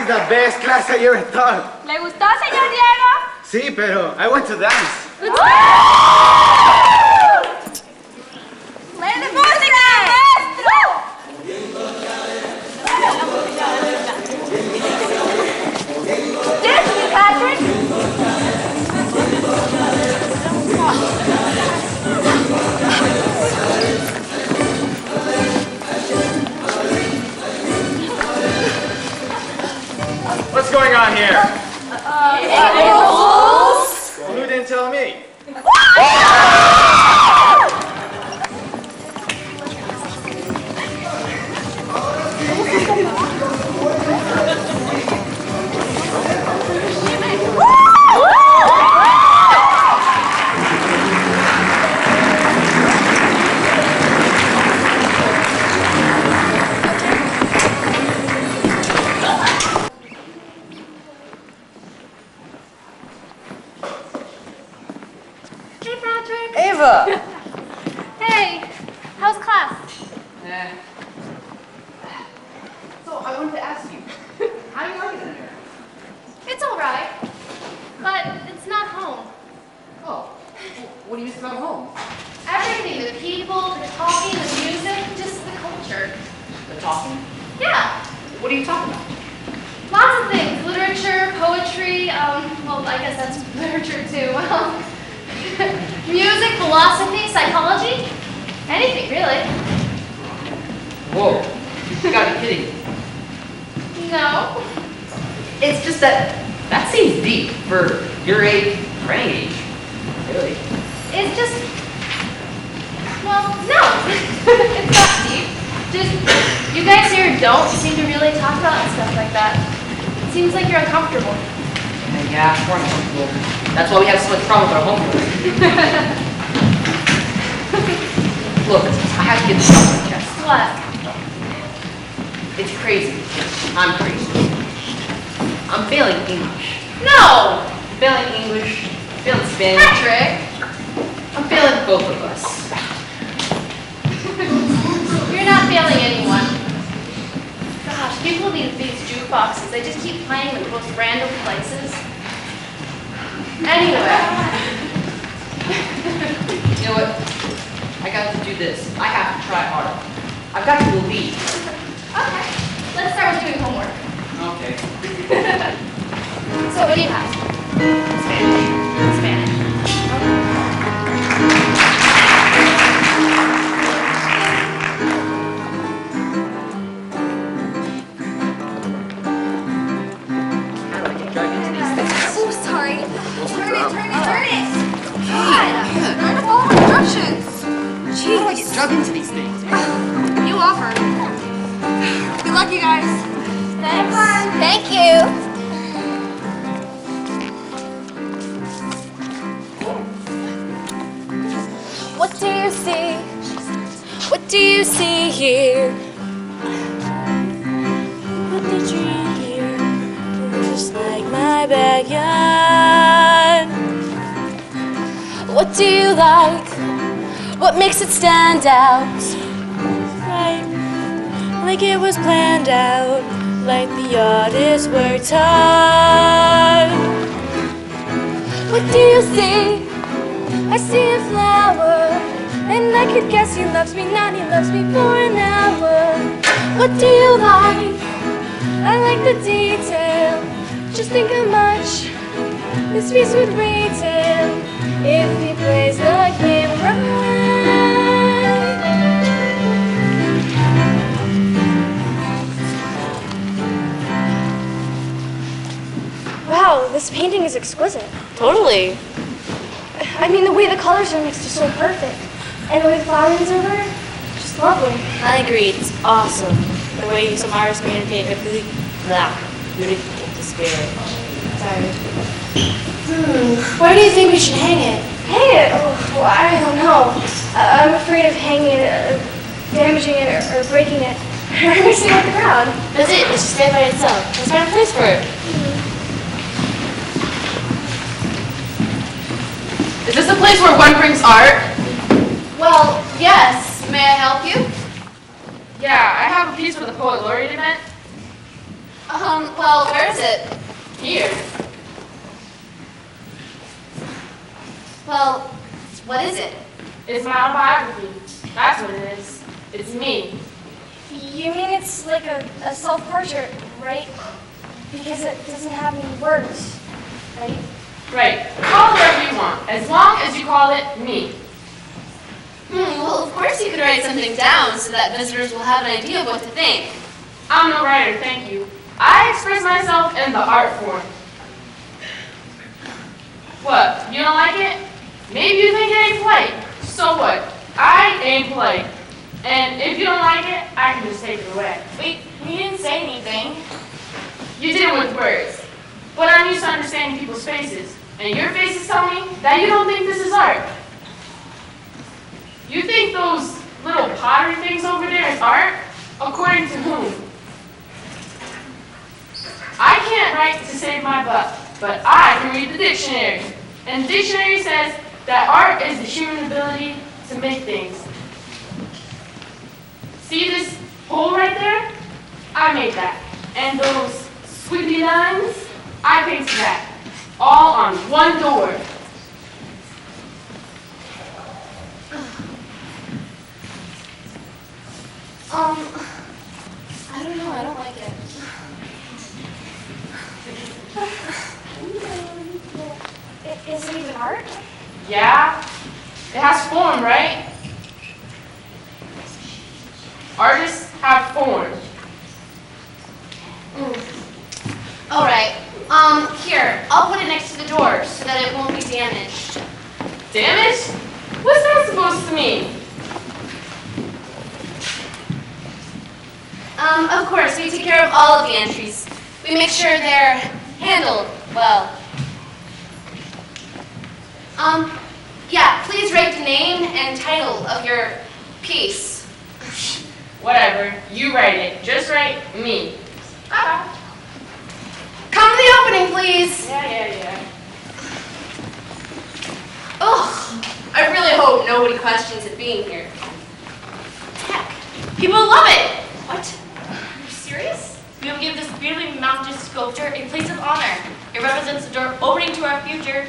Speaker 3: is the best class I ever taught.
Speaker 9: ¿Le gustó, señor Diego?
Speaker 3: Sí, pero I want to dance.
Speaker 9: ¡Ley de música, maestro! Dance me, Patrick!
Speaker 1: What's going on here?
Speaker 9: Rules?
Speaker 1: Well, who didn't tell me?
Speaker 8: Hey, Patrick.
Speaker 6: Ava!
Speaker 8: Hey, how's class?
Speaker 6: So, I wanted to ask you, how are you liking it here?
Speaker 8: It's all right, but it's not home.
Speaker 6: Oh, what do you miss about home?
Speaker 8: Everything, the people, the talking, the music, just the culture.
Speaker 6: The talking?
Speaker 8: Yeah,
Speaker 6: What are you talking about?
Speaker 8: lots of things. Literature, poetry, well, I guess that's literature too. Music, philosophy, psychology, anything really.
Speaker 6: Whoa, you gotta be kidding me.
Speaker 8: No.
Speaker 6: It's just that seems deep for your age, for any age, really.
Speaker 8: It's just, well, no, it's not deep. Just, you guys here don't seem to really talk about stuff like that. It seems like you're uncomfortable.
Speaker 6: Yeah, we're uncomfortable. That's why we have so much problem with our homework. Look, I have to get this off my chest.
Speaker 8: What?
Speaker 6: It's crazy. I'm crazy. I'm failing English.
Speaker 8: No!
Speaker 6: I'm failing English. I'm failing Spanish.
Speaker 8: Patrick!
Speaker 6: I'm failing both of us.
Speaker 8: You're not failing anyone. Gosh, people need these jukeboxes. They just keep playing in the most random places. Anyway.
Speaker 6: You know what? I got to do this. I have to try harder. I've got to believe.
Speaker 8: Okay, let's start with doing homework.
Speaker 6: Okay.
Speaker 8: So what do you have?
Speaker 6: Spanish.
Speaker 8: Spanish.
Speaker 6: How do I get dragged into these things?
Speaker 7: Oh, sorry. Turn it. God, not follow instructions.
Speaker 6: How do I get dragged into these things?
Speaker 7: You offered. Good luck, you guys. Thanks. Thank you. What do you see? What do you see here? What did you hear? Just like my backyard. What do you like? What makes it stand out? Right, like it was planned out, like the artist worked hard. What do you see? I see a flower, and I could guess he loves me not, he loves me for an hour. What do you like? I like the detail. Just think how much this piece would retail if he plays the game right. Wow, this painting is exquisite. Totally. I mean, the way the colors are mixed is so perfect. And the way the flowerings are over, just lovely. I agree, it's awesome. The way some artists communicate with the despair. Sorry. Where do you think we should hang it? Hang it? Oh, well, I don't know. I'm afraid of hanging it, damaging it, or breaking it, or mixing up the crowd. That's it. It should stand by itself. Let's find a place for it.
Speaker 11: Is this a place where one brings art?
Speaker 8: Well, yes. May I help you?
Speaker 11: Yeah, I have a piece for the poet laureate event.
Speaker 7: Well, where is it?
Speaker 11: Here.
Speaker 7: Well, what is it?
Speaker 11: It's my autobiography. That's what it is. It's me.
Speaker 8: You mean it's like a self-portrait, right? Because it doesn't have any words, right?
Speaker 11: Right. Call it whatever you want, as long as you call it me.
Speaker 7: Well, of course you could write something down so that visitors will have an idea of what to think.
Speaker 11: I'm no writer, thank you. I express myself in the art form. What, you don't like it? Maybe you think it ain't polite. So what? I ain't polite. And if you don't like it, I can just take it away.
Speaker 7: Wait, you didn't say anything.
Speaker 11: You did it with words. But I'm used to understanding people's faces. And your faces tell me that you don't think this is art. You think those little pottery things over there is art? According to whom? I can't write to save my butt, but I can read the dictionary. And the dictionary says that art is the human ability to make things. See this hole right there? I made that. And those squiggly lines? I painted that. All on one door.
Speaker 7: I don't know, I don't like it.
Speaker 8: Is it even art?
Speaker 11: Yeah? It has form, right? Artists have form.
Speaker 7: All right. Here, I'll put it next to the door so that it won't be damaged.
Speaker 11: Damaged? What's that supposed to mean?
Speaker 7: Of course, we take care of all of the entries. We make sure they're handled well. Yeah, please write the name and title of your piece.
Speaker 11: Whatever. You write it. Just write me.
Speaker 7: Come to the opening, please.
Speaker 11: Yeah.
Speaker 7: Ugh, I really hope nobody questions it being here. Heck, people love it.
Speaker 8: What? Are you serious? We will give this beautifully mounted sculpture a place of honor. It represents the door opening to our future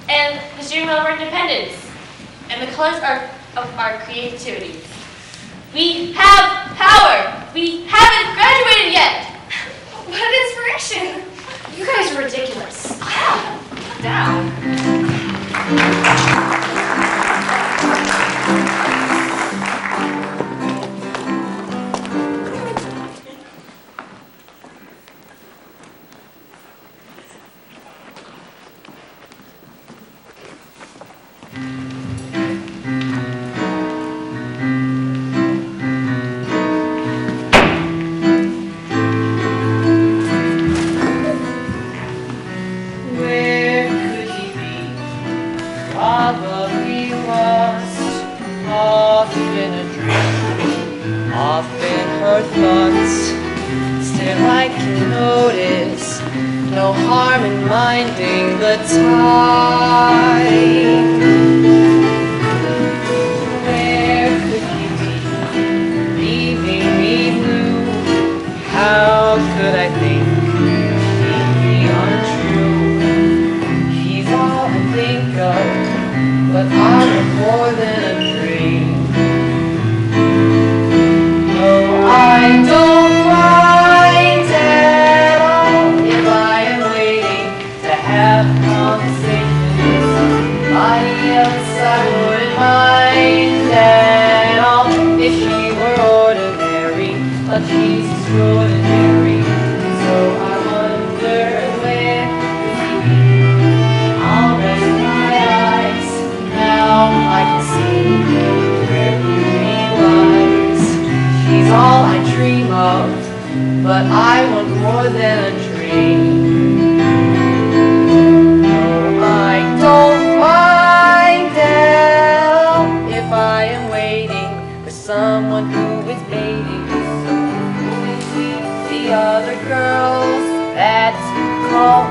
Speaker 8: and the steering wheel of our independence and the colors of our creativity. We have power. We haven't graduated yet.
Speaker 7: What an inspiration.
Speaker 8: You guys are ridiculous.
Speaker 7: Down.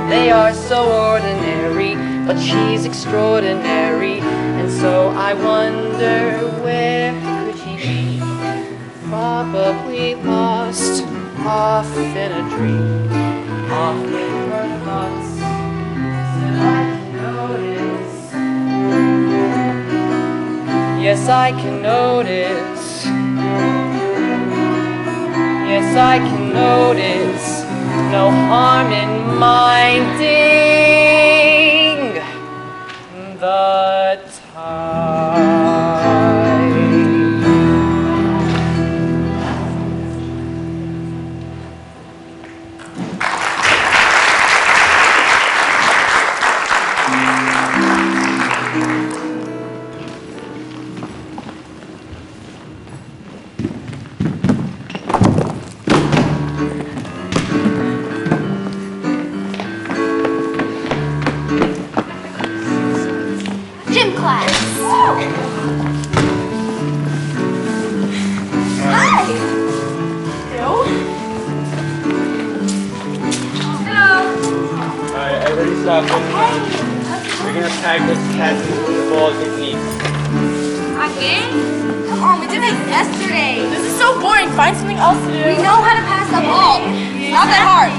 Speaker 6: They are so ordinary, but she's extraordinary. And so I wonder, where could she be? Probably lost, off in a dream, off in her thoughts, said I can notice. Yes, I can notice. Yes, I can notice. No harm in minding the tide.
Speaker 7: Gym class. Hi. Hello. Hello.
Speaker 10: Alright, everybody stop. We're gonna practice passing the ball technique.
Speaker 7: Again? Come on, we did it yesterday.
Speaker 9: This is so boring. Find something else to do.
Speaker 7: We know how to pass the ball. It's not that hard.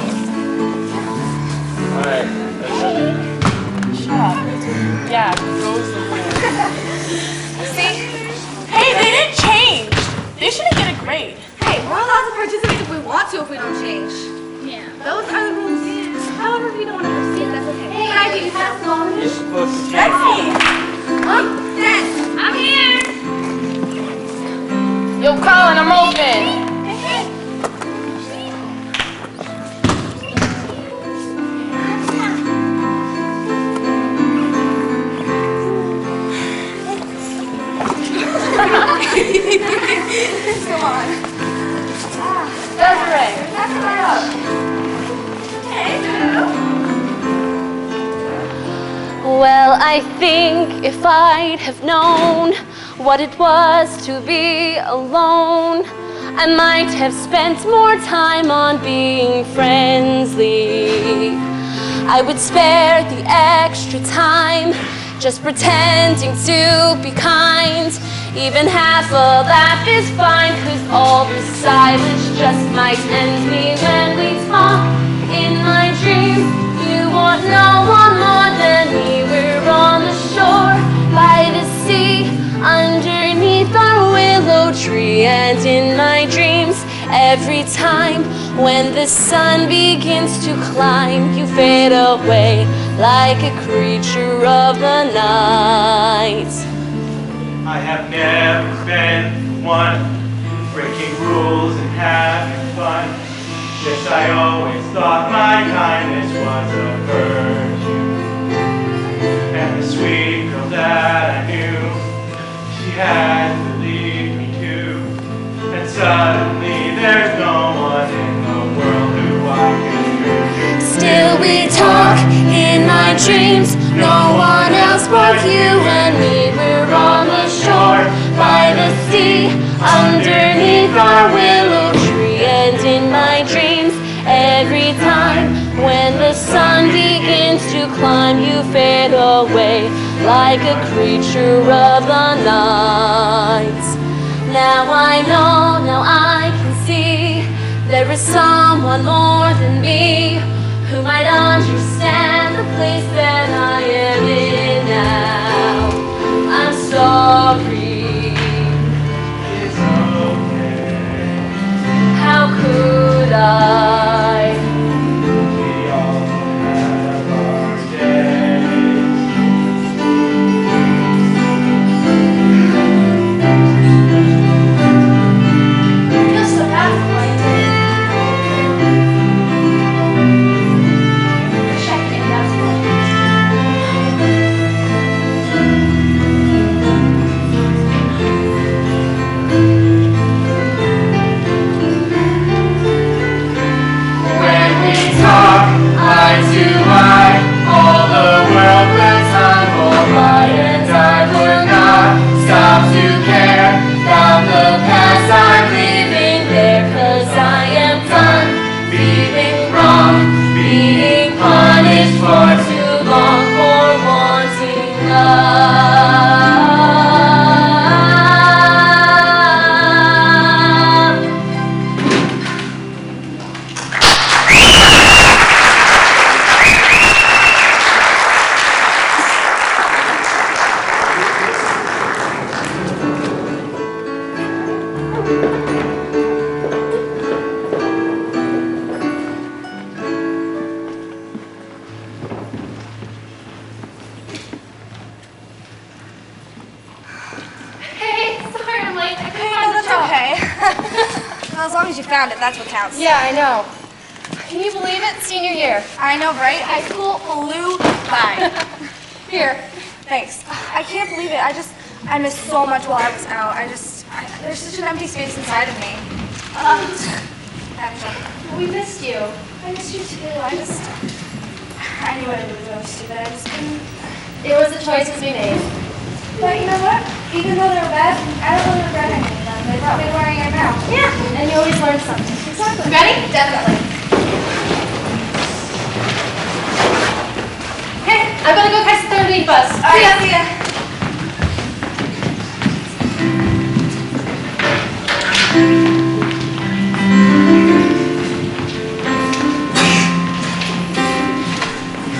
Speaker 10: Alright,
Speaker 9: Shut up. Yeah, go somewhere.
Speaker 7: See?
Speaker 9: Hey, they didn't change. They shouldn't get a grade.
Speaker 7: Hey, we're allowed to participate if we want to if we don't change. Yeah. Those are the rules. However, if you don't want to proceed, that's okay. Hey, can I get you pass the ball?
Speaker 10: you're supposed to
Speaker 9: That's me.
Speaker 7: Dad, I'm here.
Speaker 9: Yo, Colin, I'm open.
Speaker 7: Come on.
Speaker 9: Desiree.
Speaker 7: That's right up. Hey, Drew.
Speaker 5: Well, I think if I'd have known what it was to be alone, I might have spent more time on being friendly. I would spare the extra time just pretending to be kind. Even half of that is fine, 'cause all the silence just might end me when we talk. In my dreams, you want no one more than me. We're on the shore, by the sea, underneath our willow tree. And in my dreams, every time when the sun begins to climb, you fade away like a creature of the night.
Speaker 10: I have never been one breaking rules and having fun. Yes, I always thought my kindness was a virtue. And the sweet girl that I knew, she had to leave me too. And suddenly there's no one in the world who I can turn to.
Speaker 5: Still we talk in my dreams, no one else but you and me. We're on the shore, by the sea, underneath our willow tree. And in my dreams, every time when the sun begins to climb, you fade away like a creature of the night. Now I know, now I can see, there is someone more than me who might understand the place that I am in now. I'm sorry.
Speaker 10: It's okay.
Speaker 5: How could I?
Speaker 10: We all have our days.
Speaker 7: Just the basketball. Check in basketball. you found it, that's what counts.
Speaker 8: Yeah, I know. Can you believe it? Senior year.
Speaker 7: I know, right? High school flew by.
Speaker 8: Here.
Speaker 7: Thanks. I can't believe it. I missed so much while I was out. There's such an empty space inside of me.
Speaker 8: We missed you.
Speaker 7: I missed you too. I knew what I was doing stupid. I just couldn't.
Speaker 8: It was the choices we made.
Speaker 7: But you know what? Even though they were bad, I don't really regret any of them. They brought me to where I am now.
Speaker 8: Yeah, and you always learn something.
Speaker 7: Exactly.
Speaker 8: Ready?
Speaker 7: Definitely.
Speaker 8: Okay, I'm gonna go catch the 3:30 bus.
Speaker 7: See ya. See ya.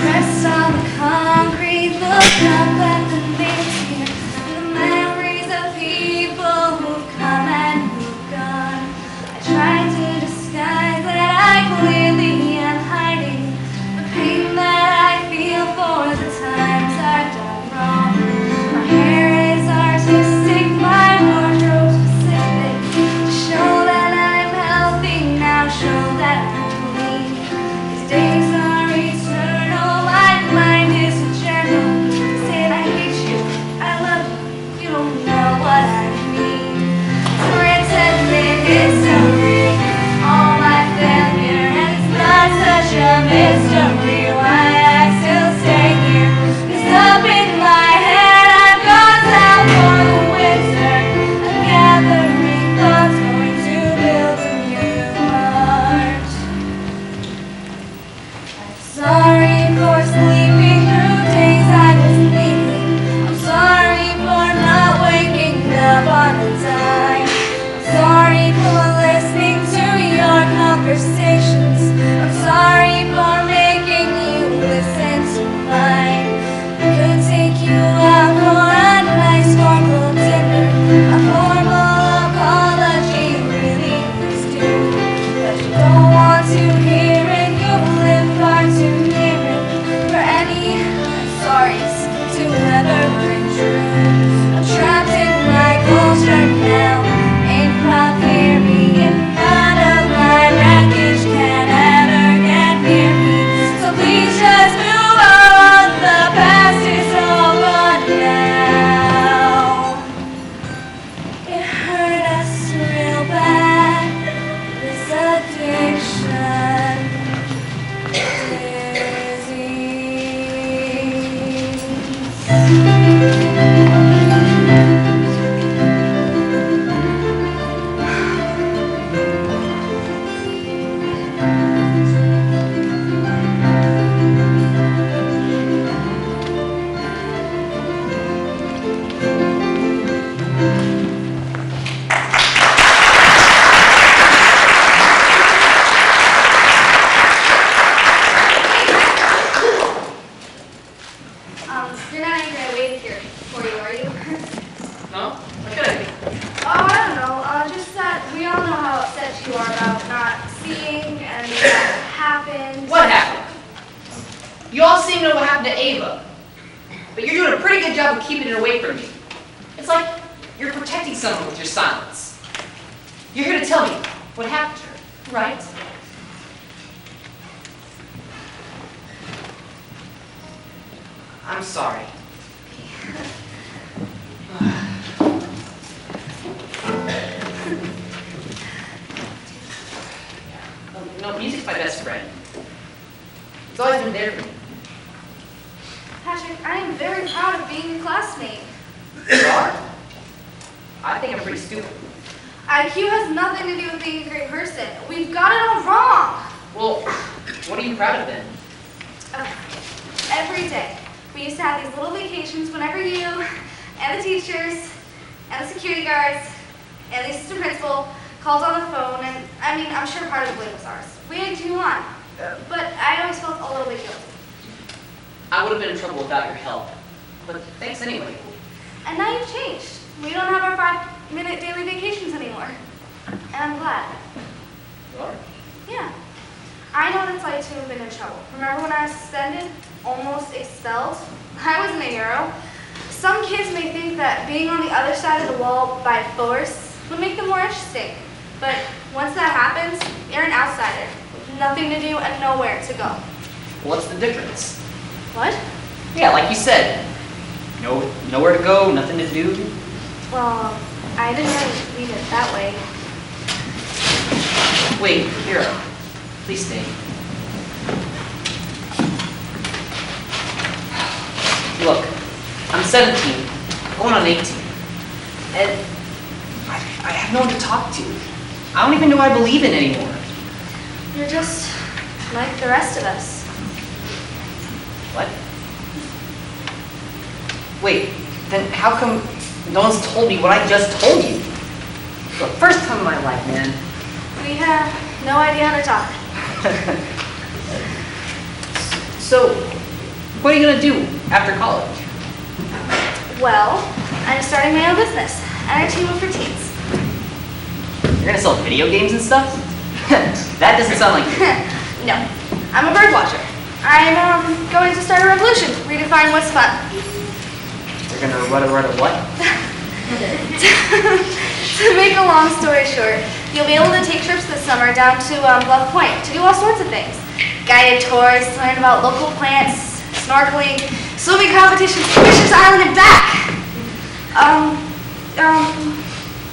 Speaker 7: Rest on the concrete, look up at the names here, the memories of people who've come and who've gone. I tried to disguise that I clearly am hiding the pain that I feel for the times I've done wrong. My hair is artistic, my wardrobe specific, to show that I'm healthy now, show that I'm clean. These days are eternal, my mind is a journal, saying I hate you, I love you, you don't know what I mean. It's written in history, all my failure, and it's not such a mystery why I still stay here. 'Cause up in my head I've gone down for the winter, I'm gathering thoughts, going to build a new heart. I'm sorry for sleeping through days I was sleeping. I'm sorry for not waking up on a dime. I'm sorry for listening to your conversations. I'm sorry for making you listen to mine. I could take you out for a nice formal dinner. A formal apology really is due. But you don't want to hear it, you live far too near it for any sorries to ever ring true. I'm trapped in my culture now, ain't proud hearing it. None of my wreckage can ever get near me. So please just move on, the past is all gone now. It hurt us real bad, this addiction, You're not angry I waited here for you, are you?
Speaker 6: No? What could I be?
Speaker 7: Oh, I don't know. Just that we all know how upset you are about not seeing and that happened.
Speaker 6: What happened? You all seem to know what happened to Ava. But you're doing a pretty good job of keeping it away from me. It's like you're protecting someone with your silence. You're here to tell me what happened to her, right? I'm sorry. No, music's my best friend. It's always been there for me.
Speaker 7: Patrick, I am very proud of being your classmate.
Speaker 6: You are? I think I'm pretty stupid.
Speaker 7: IQ has nothing to do with being a great person. We've got it all wrong.
Speaker 6: Well, what are you proud of then?
Speaker 7: Every day, we used to have these little vacations whenever you and the teachers and the security guards and the assistant principal called on the phone, and I mean, I'm sure part of the blame was ours. We had to on, but I always felt a little bit guilty.
Speaker 6: I would have been in trouble without your help. But thanks anyway.
Speaker 7: And now you've changed. We don't have our 5-minute daily vacations anymore. And I'm glad.
Speaker 6: You are?
Speaker 7: Yeah. I know what it's like to have been in trouble. Remember when I was suspended? Almost expelled? I wasn't a hero. Some kids may think that being on the other side of the wall by force would make them more interesting.
Speaker 8: But once that happens, you're an outsider with nothing to do and nowhere to go.
Speaker 6: What's the difference?
Speaker 8: What?
Speaker 6: Yeah, like you said. Nowhere to go, nothing to do.
Speaker 8: Well, I didn't really read it that way.
Speaker 6: Wait, here. Please stay. Look, I'm 17, going on 18, and I have no one to talk to. I don't even know what I believe in anymore.
Speaker 8: You're just like the rest of us.
Speaker 6: What? Wait, then how come no one's told me what I just told you? For the first time in my life, man.
Speaker 8: We have no idea how to talk.
Speaker 6: So, what are you gonna do after college?
Speaker 8: Well, I'm starting my own business, and I team up for teens.
Speaker 6: You're gonna sell video games and stuff? That doesn't sound like you.
Speaker 8: No, I'm a bird watcher. I'm going to start a revolution, redefine what's fun.
Speaker 6: You're gonna run a what?
Speaker 8: To make a long story short, you'll be able to take trips this summer down to Bluff Point to do all sorts of things. Guided tours, to learn about local plants, snorkeling, swimming competitions, Fisher's Island and back.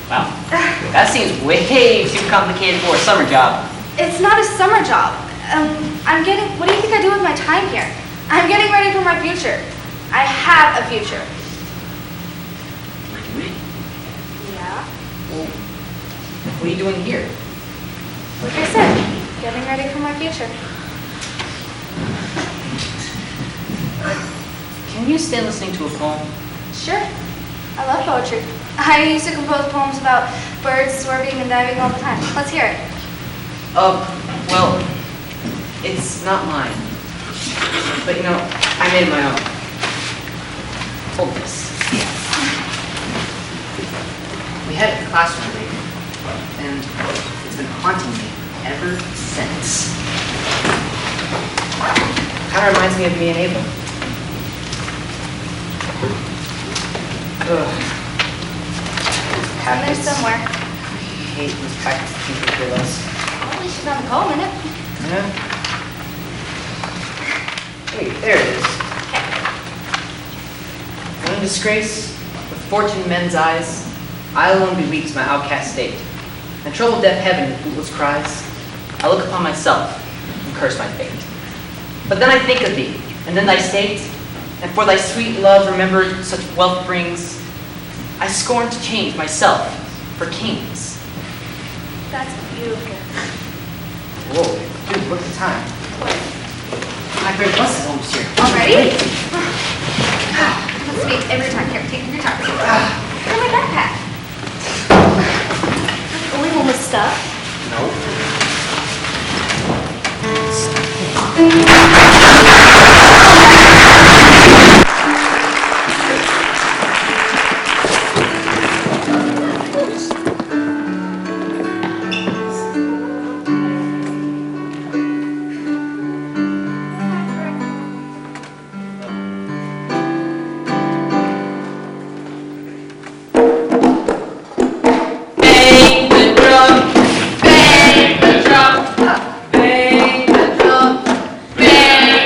Speaker 6: Wow, that seems way too complicated for a summer job.
Speaker 8: It's not a summer job. What do you think I do with my time here? I'm getting ready for my future. I have a future.
Speaker 6: Really?
Speaker 8: Yeah.
Speaker 6: Well, what are you doing here?
Speaker 8: Like I said, getting ready for my future.
Speaker 6: Can you stand listening to a poem?
Speaker 8: Sure. I love poetry. I used to compose poems about birds swerving and diving all the time. Let's hear it.
Speaker 6: Well, it's not mine. But you know, I made my own. Hold this. We had a classroom date, and it's been haunting me ever since. Kind of reminds me of me and Abel. Ugh.
Speaker 8: And there's somewhere.
Speaker 6: I hate those practice paper pillows.
Speaker 8: Well, at least you found a poem in it.
Speaker 6: Yeah. Wait, there it is. When in disgrace, with fortune in men's eyes, I alone be weak to my outcast state. And troubled deaf heaven with bootless cries, I look upon myself and curse my fate. But then I think of thee, and then thy state, and for thy sweet love remembered such wealth brings, I scorn to change myself for kings.
Speaker 8: That's beautiful.
Speaker 6: Whoa, dude, look at the time. My favorite bus is almost here.
Speaker 8: Already? Let's meet every time. Here, take your time. Look at my backpack. That's the only one with stuff.
Speaker 5: Bang the drum, bang the drum, bang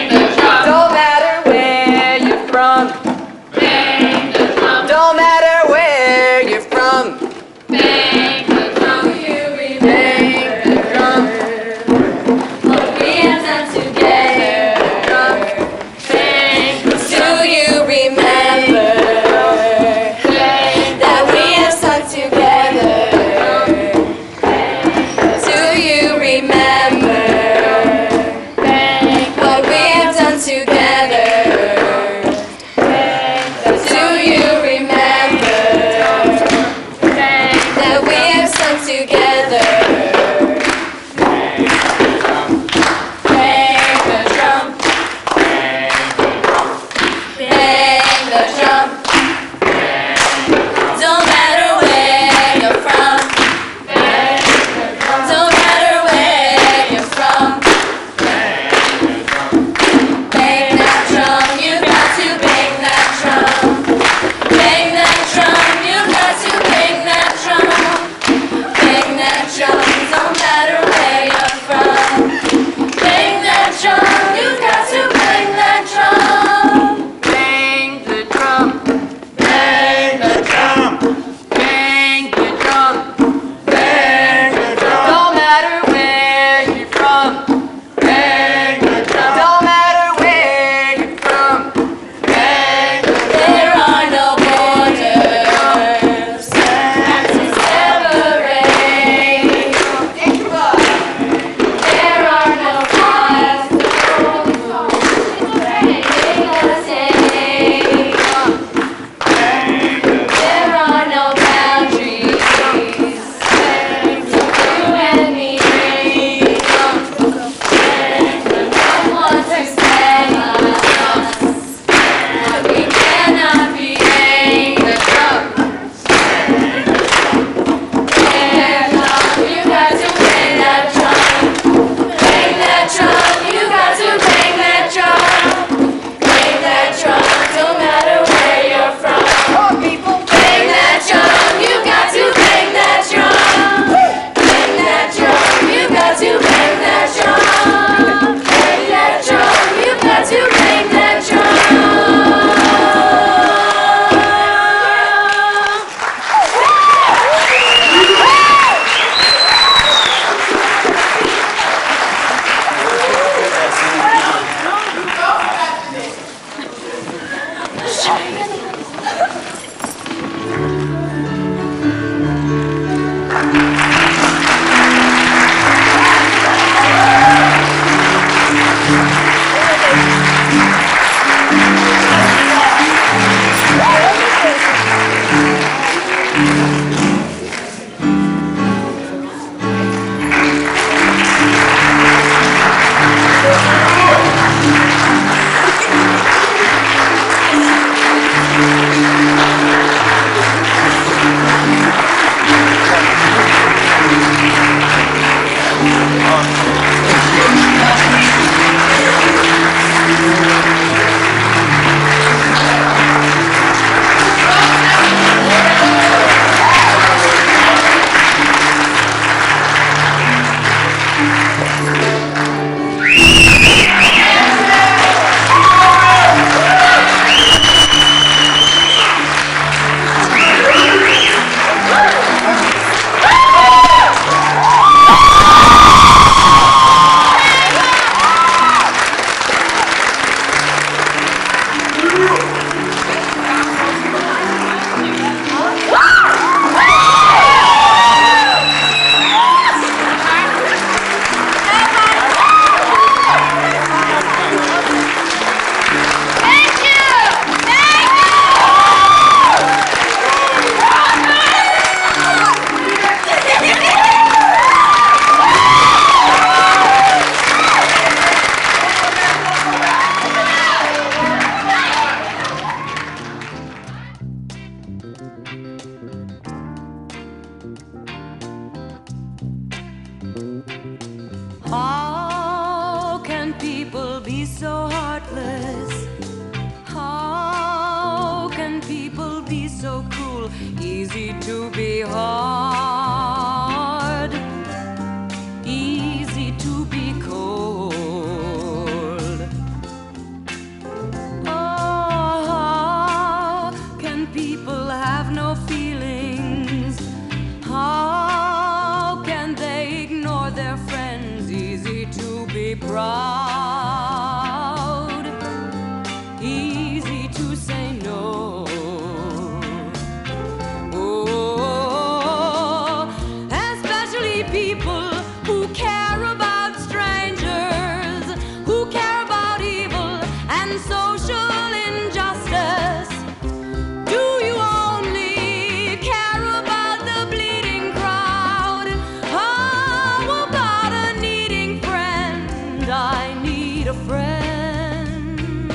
Speaker 5: I need a friend.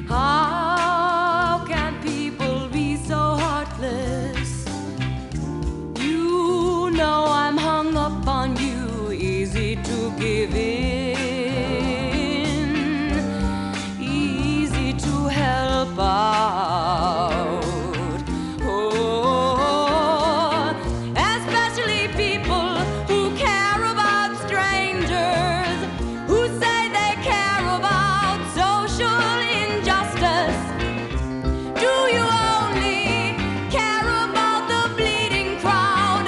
Speaker 5: How can people be so heartless? You know I'm hung up on you, easy to give in, easy to help out. Oh, especially people who care about strangers, who say they care about social injustice. Do you only care about the bleeding crowd?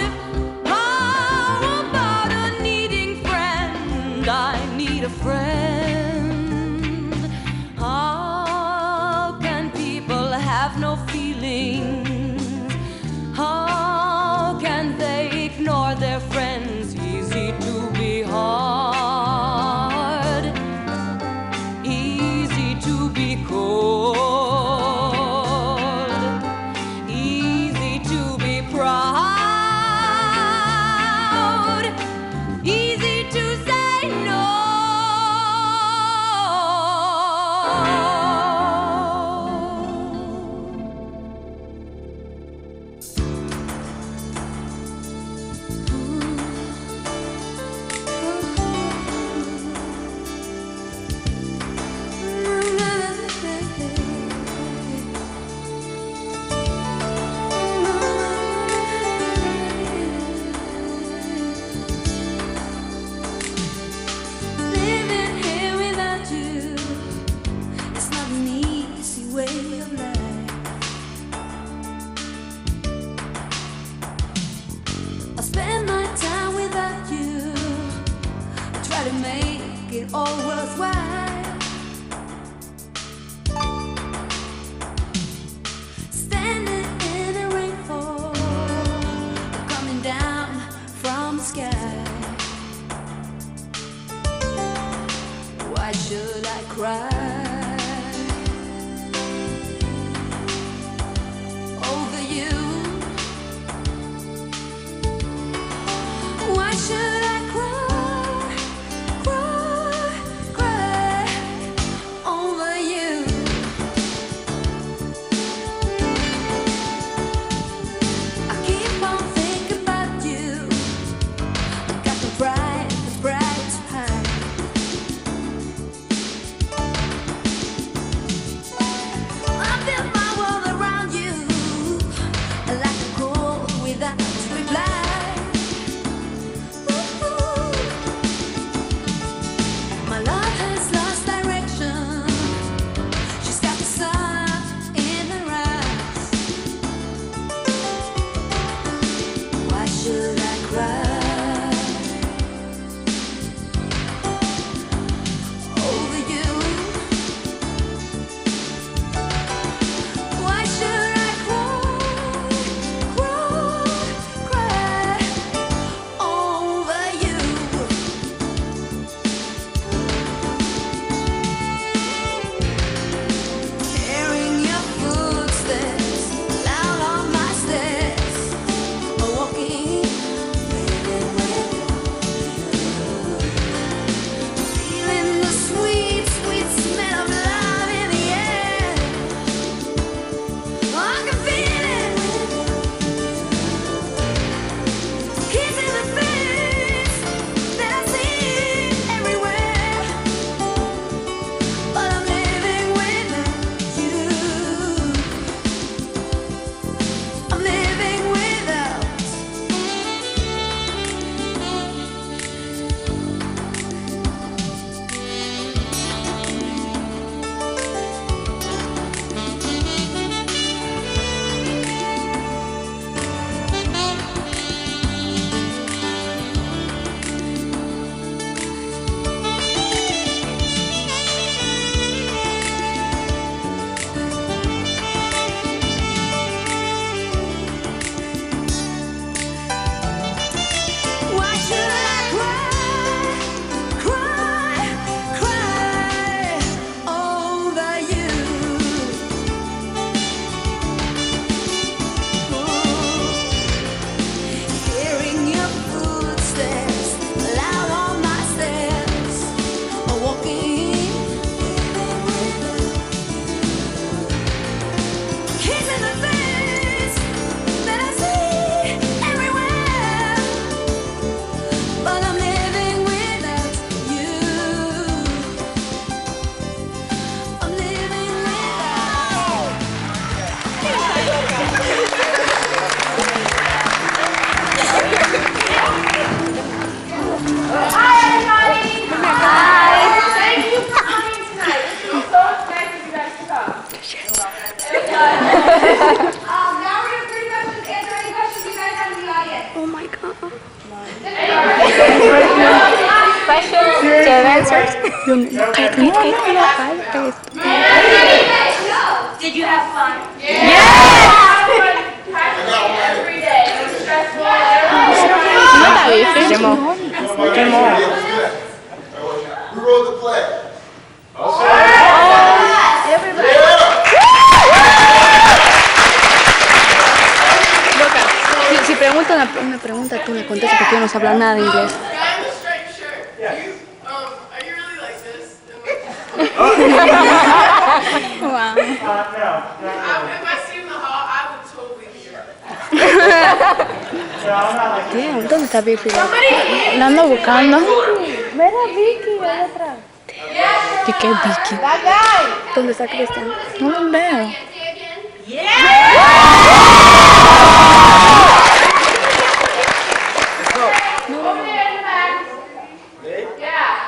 Speaker 5: How about a needing friend? I need a friend. How can people have no feelings? How can they ignore their friends? Easy to be hard, easy to be cold, easy to be proud, easy to say no. Living here without you, it's not an easy way of life. I spend my time without you, I try to make it all worthwhile. Standing in a rainfall, coming down from the sky. Why should I cry over you? Why should I cry, cry, cry over you? I keep on thinking about you. I got the bright to hide. Did you have fun?
Speaker 11: Every day. It was stressful.
Speaker 14: Who wrote the play?
Speaker 15: Si pregunta una pregunta, tú me contestas porque yo no sé hablar nada de inglés.
Speaker 9: Wow.
Speaker 14: If I see him in the hall, I would totally be here.
Speaker 15: Damn, ¿dónde está Biffy?
Speaker 9: La ando buscando.
Speaker 15: Mira Vicky, allá atrás.
Speaker 9: ¿Y qué es Vicky?
Speaker 15: ¿Dónde está Cristian?
Speaker 9: No lo veo.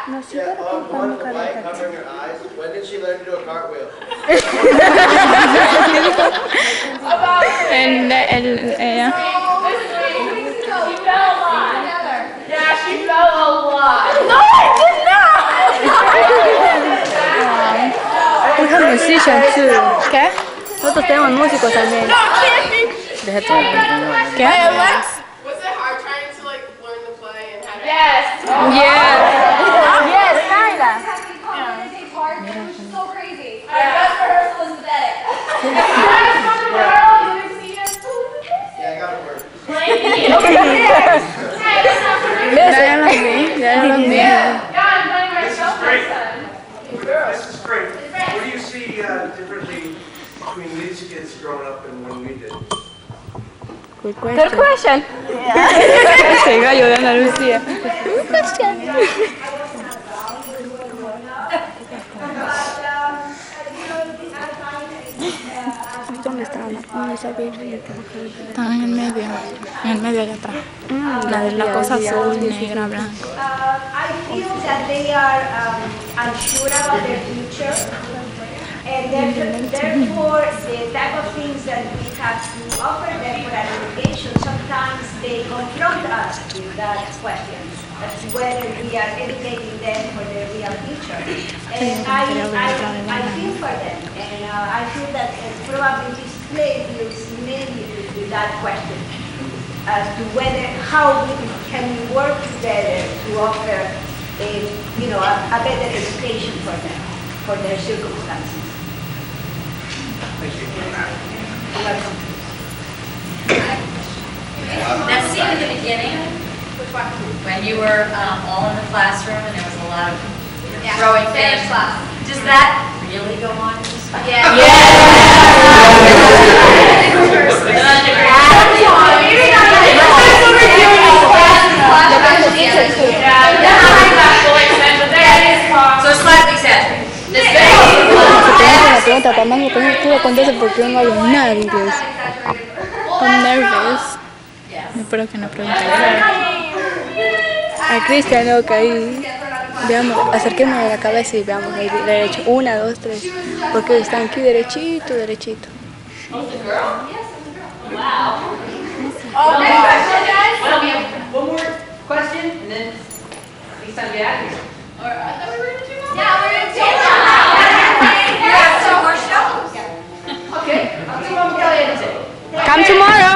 Speaker 15: No, sí, pero comprando carita.
Speaker 14: When did she learn to do a cartwheel?
Speaker 9: Ella.
Speaker 11: Yeah, she fell a lot.
Speaker 9: No, I did not.
Speaker 15: We have musicians too.
Speaker 9: ¿Qué?
Speaker 15: Nosotros tenemos músicos también. Deja todo.
Speaker 9: ¿Qué?
Speaker 14: Was it hard trying to like learn the play and have
Speaker 11: Yes.
Speaker 15: Yes, Nyla.
Speaker 7: So crazy. Our dress rehearsal was pathetic.
Speaker 14: Yeah, I got it work.
Speaker 10: This is great. What do you see differently between these kids growing up and when we did?
Speaker 15: Good question. Ese gallo de Ana Lucía. Good question. ¿Dónde está Ana? ¿Dónde está Biffy?
Speaker 9: Están en el medio allá atrás. La cosa azul, negra, blanca.
Speaker 16: I feel that they are unsure about their future, and therefore the type of things that we have to offer them for an education, sometimes they confront us with that question, as to whether we are educating them for their real future. And I feel for them, and I feel that probably this play deals mainly with that question, as to how can we work together to offer a better education for them, for their circumstances.
Speaker 10: Thank you.
Speaker 5: That scene in the beginning, when you were all in the classroom and there was a lot of throwing things, does that really go on? So slightly exaggerated.
Speaker 15: La pregunta, mamá, tú me contestas porque yo no hablo nada de inglés.
Speaker 9: I'm nervous. Espero que no pregunte.
Speaker 15: A Cristian, no, que ahí, veamos, acerquemos a la cabeza y veamos ahí derecho. 1, 2, 3. Porque están aquí derechito, derechito.
Speaker 11: Wow.
Speaker 6: Well, we have one more question, and then it's time to get out of here.
Speaker 11: I thought we were going to do that.
Speaker 7: Yeah, we're gonna do that.
Speaker 11: Okay. I'll see what Kelly had to say.
Speaker 15: Come tomorrow.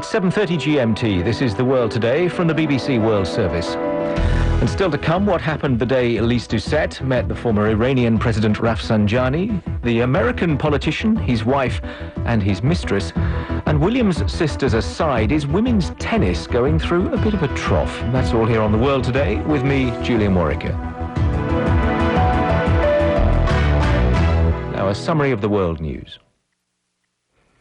Speaker 17: It's 7:30 GMT. This is The World Today from the BBC World Service. And still to come, what happened the day Elise Doucette met the former Iranian President Rafsanjani, the American politician, his wife and his mistress, and William's sisters aside, is women's tennis going through a bit of a trough? That's all here on The World Today with me, Julian Warwicker. Now a summary of the world news.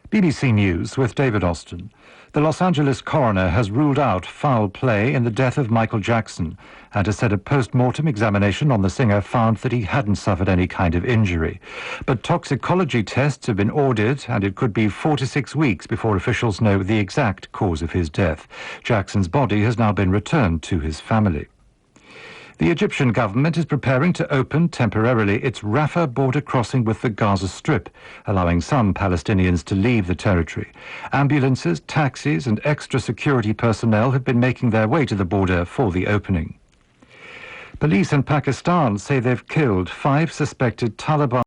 Speaker 18: BBC News with David Austin. The Los Angeles coroner has ruled out foul play in the death of Michael Jackson and has said a post-mortem examination on the singer found that he hadn't suffered any kind of injury. But toxicology tests have been ordered and it could be 4 to 6 weeks before officials know the exact cause of his death. Jackson's body has now been returned to his family. The Egyptian government is preparing to open temporarily its Rafah border crossing with the Gaza Strip, allowing some Palestinians to leave the territory. Ambulances, taxis and extra security personnel have been making their way to the border for the opening. Police in Pakistan say they've killed 5 suspected Taliban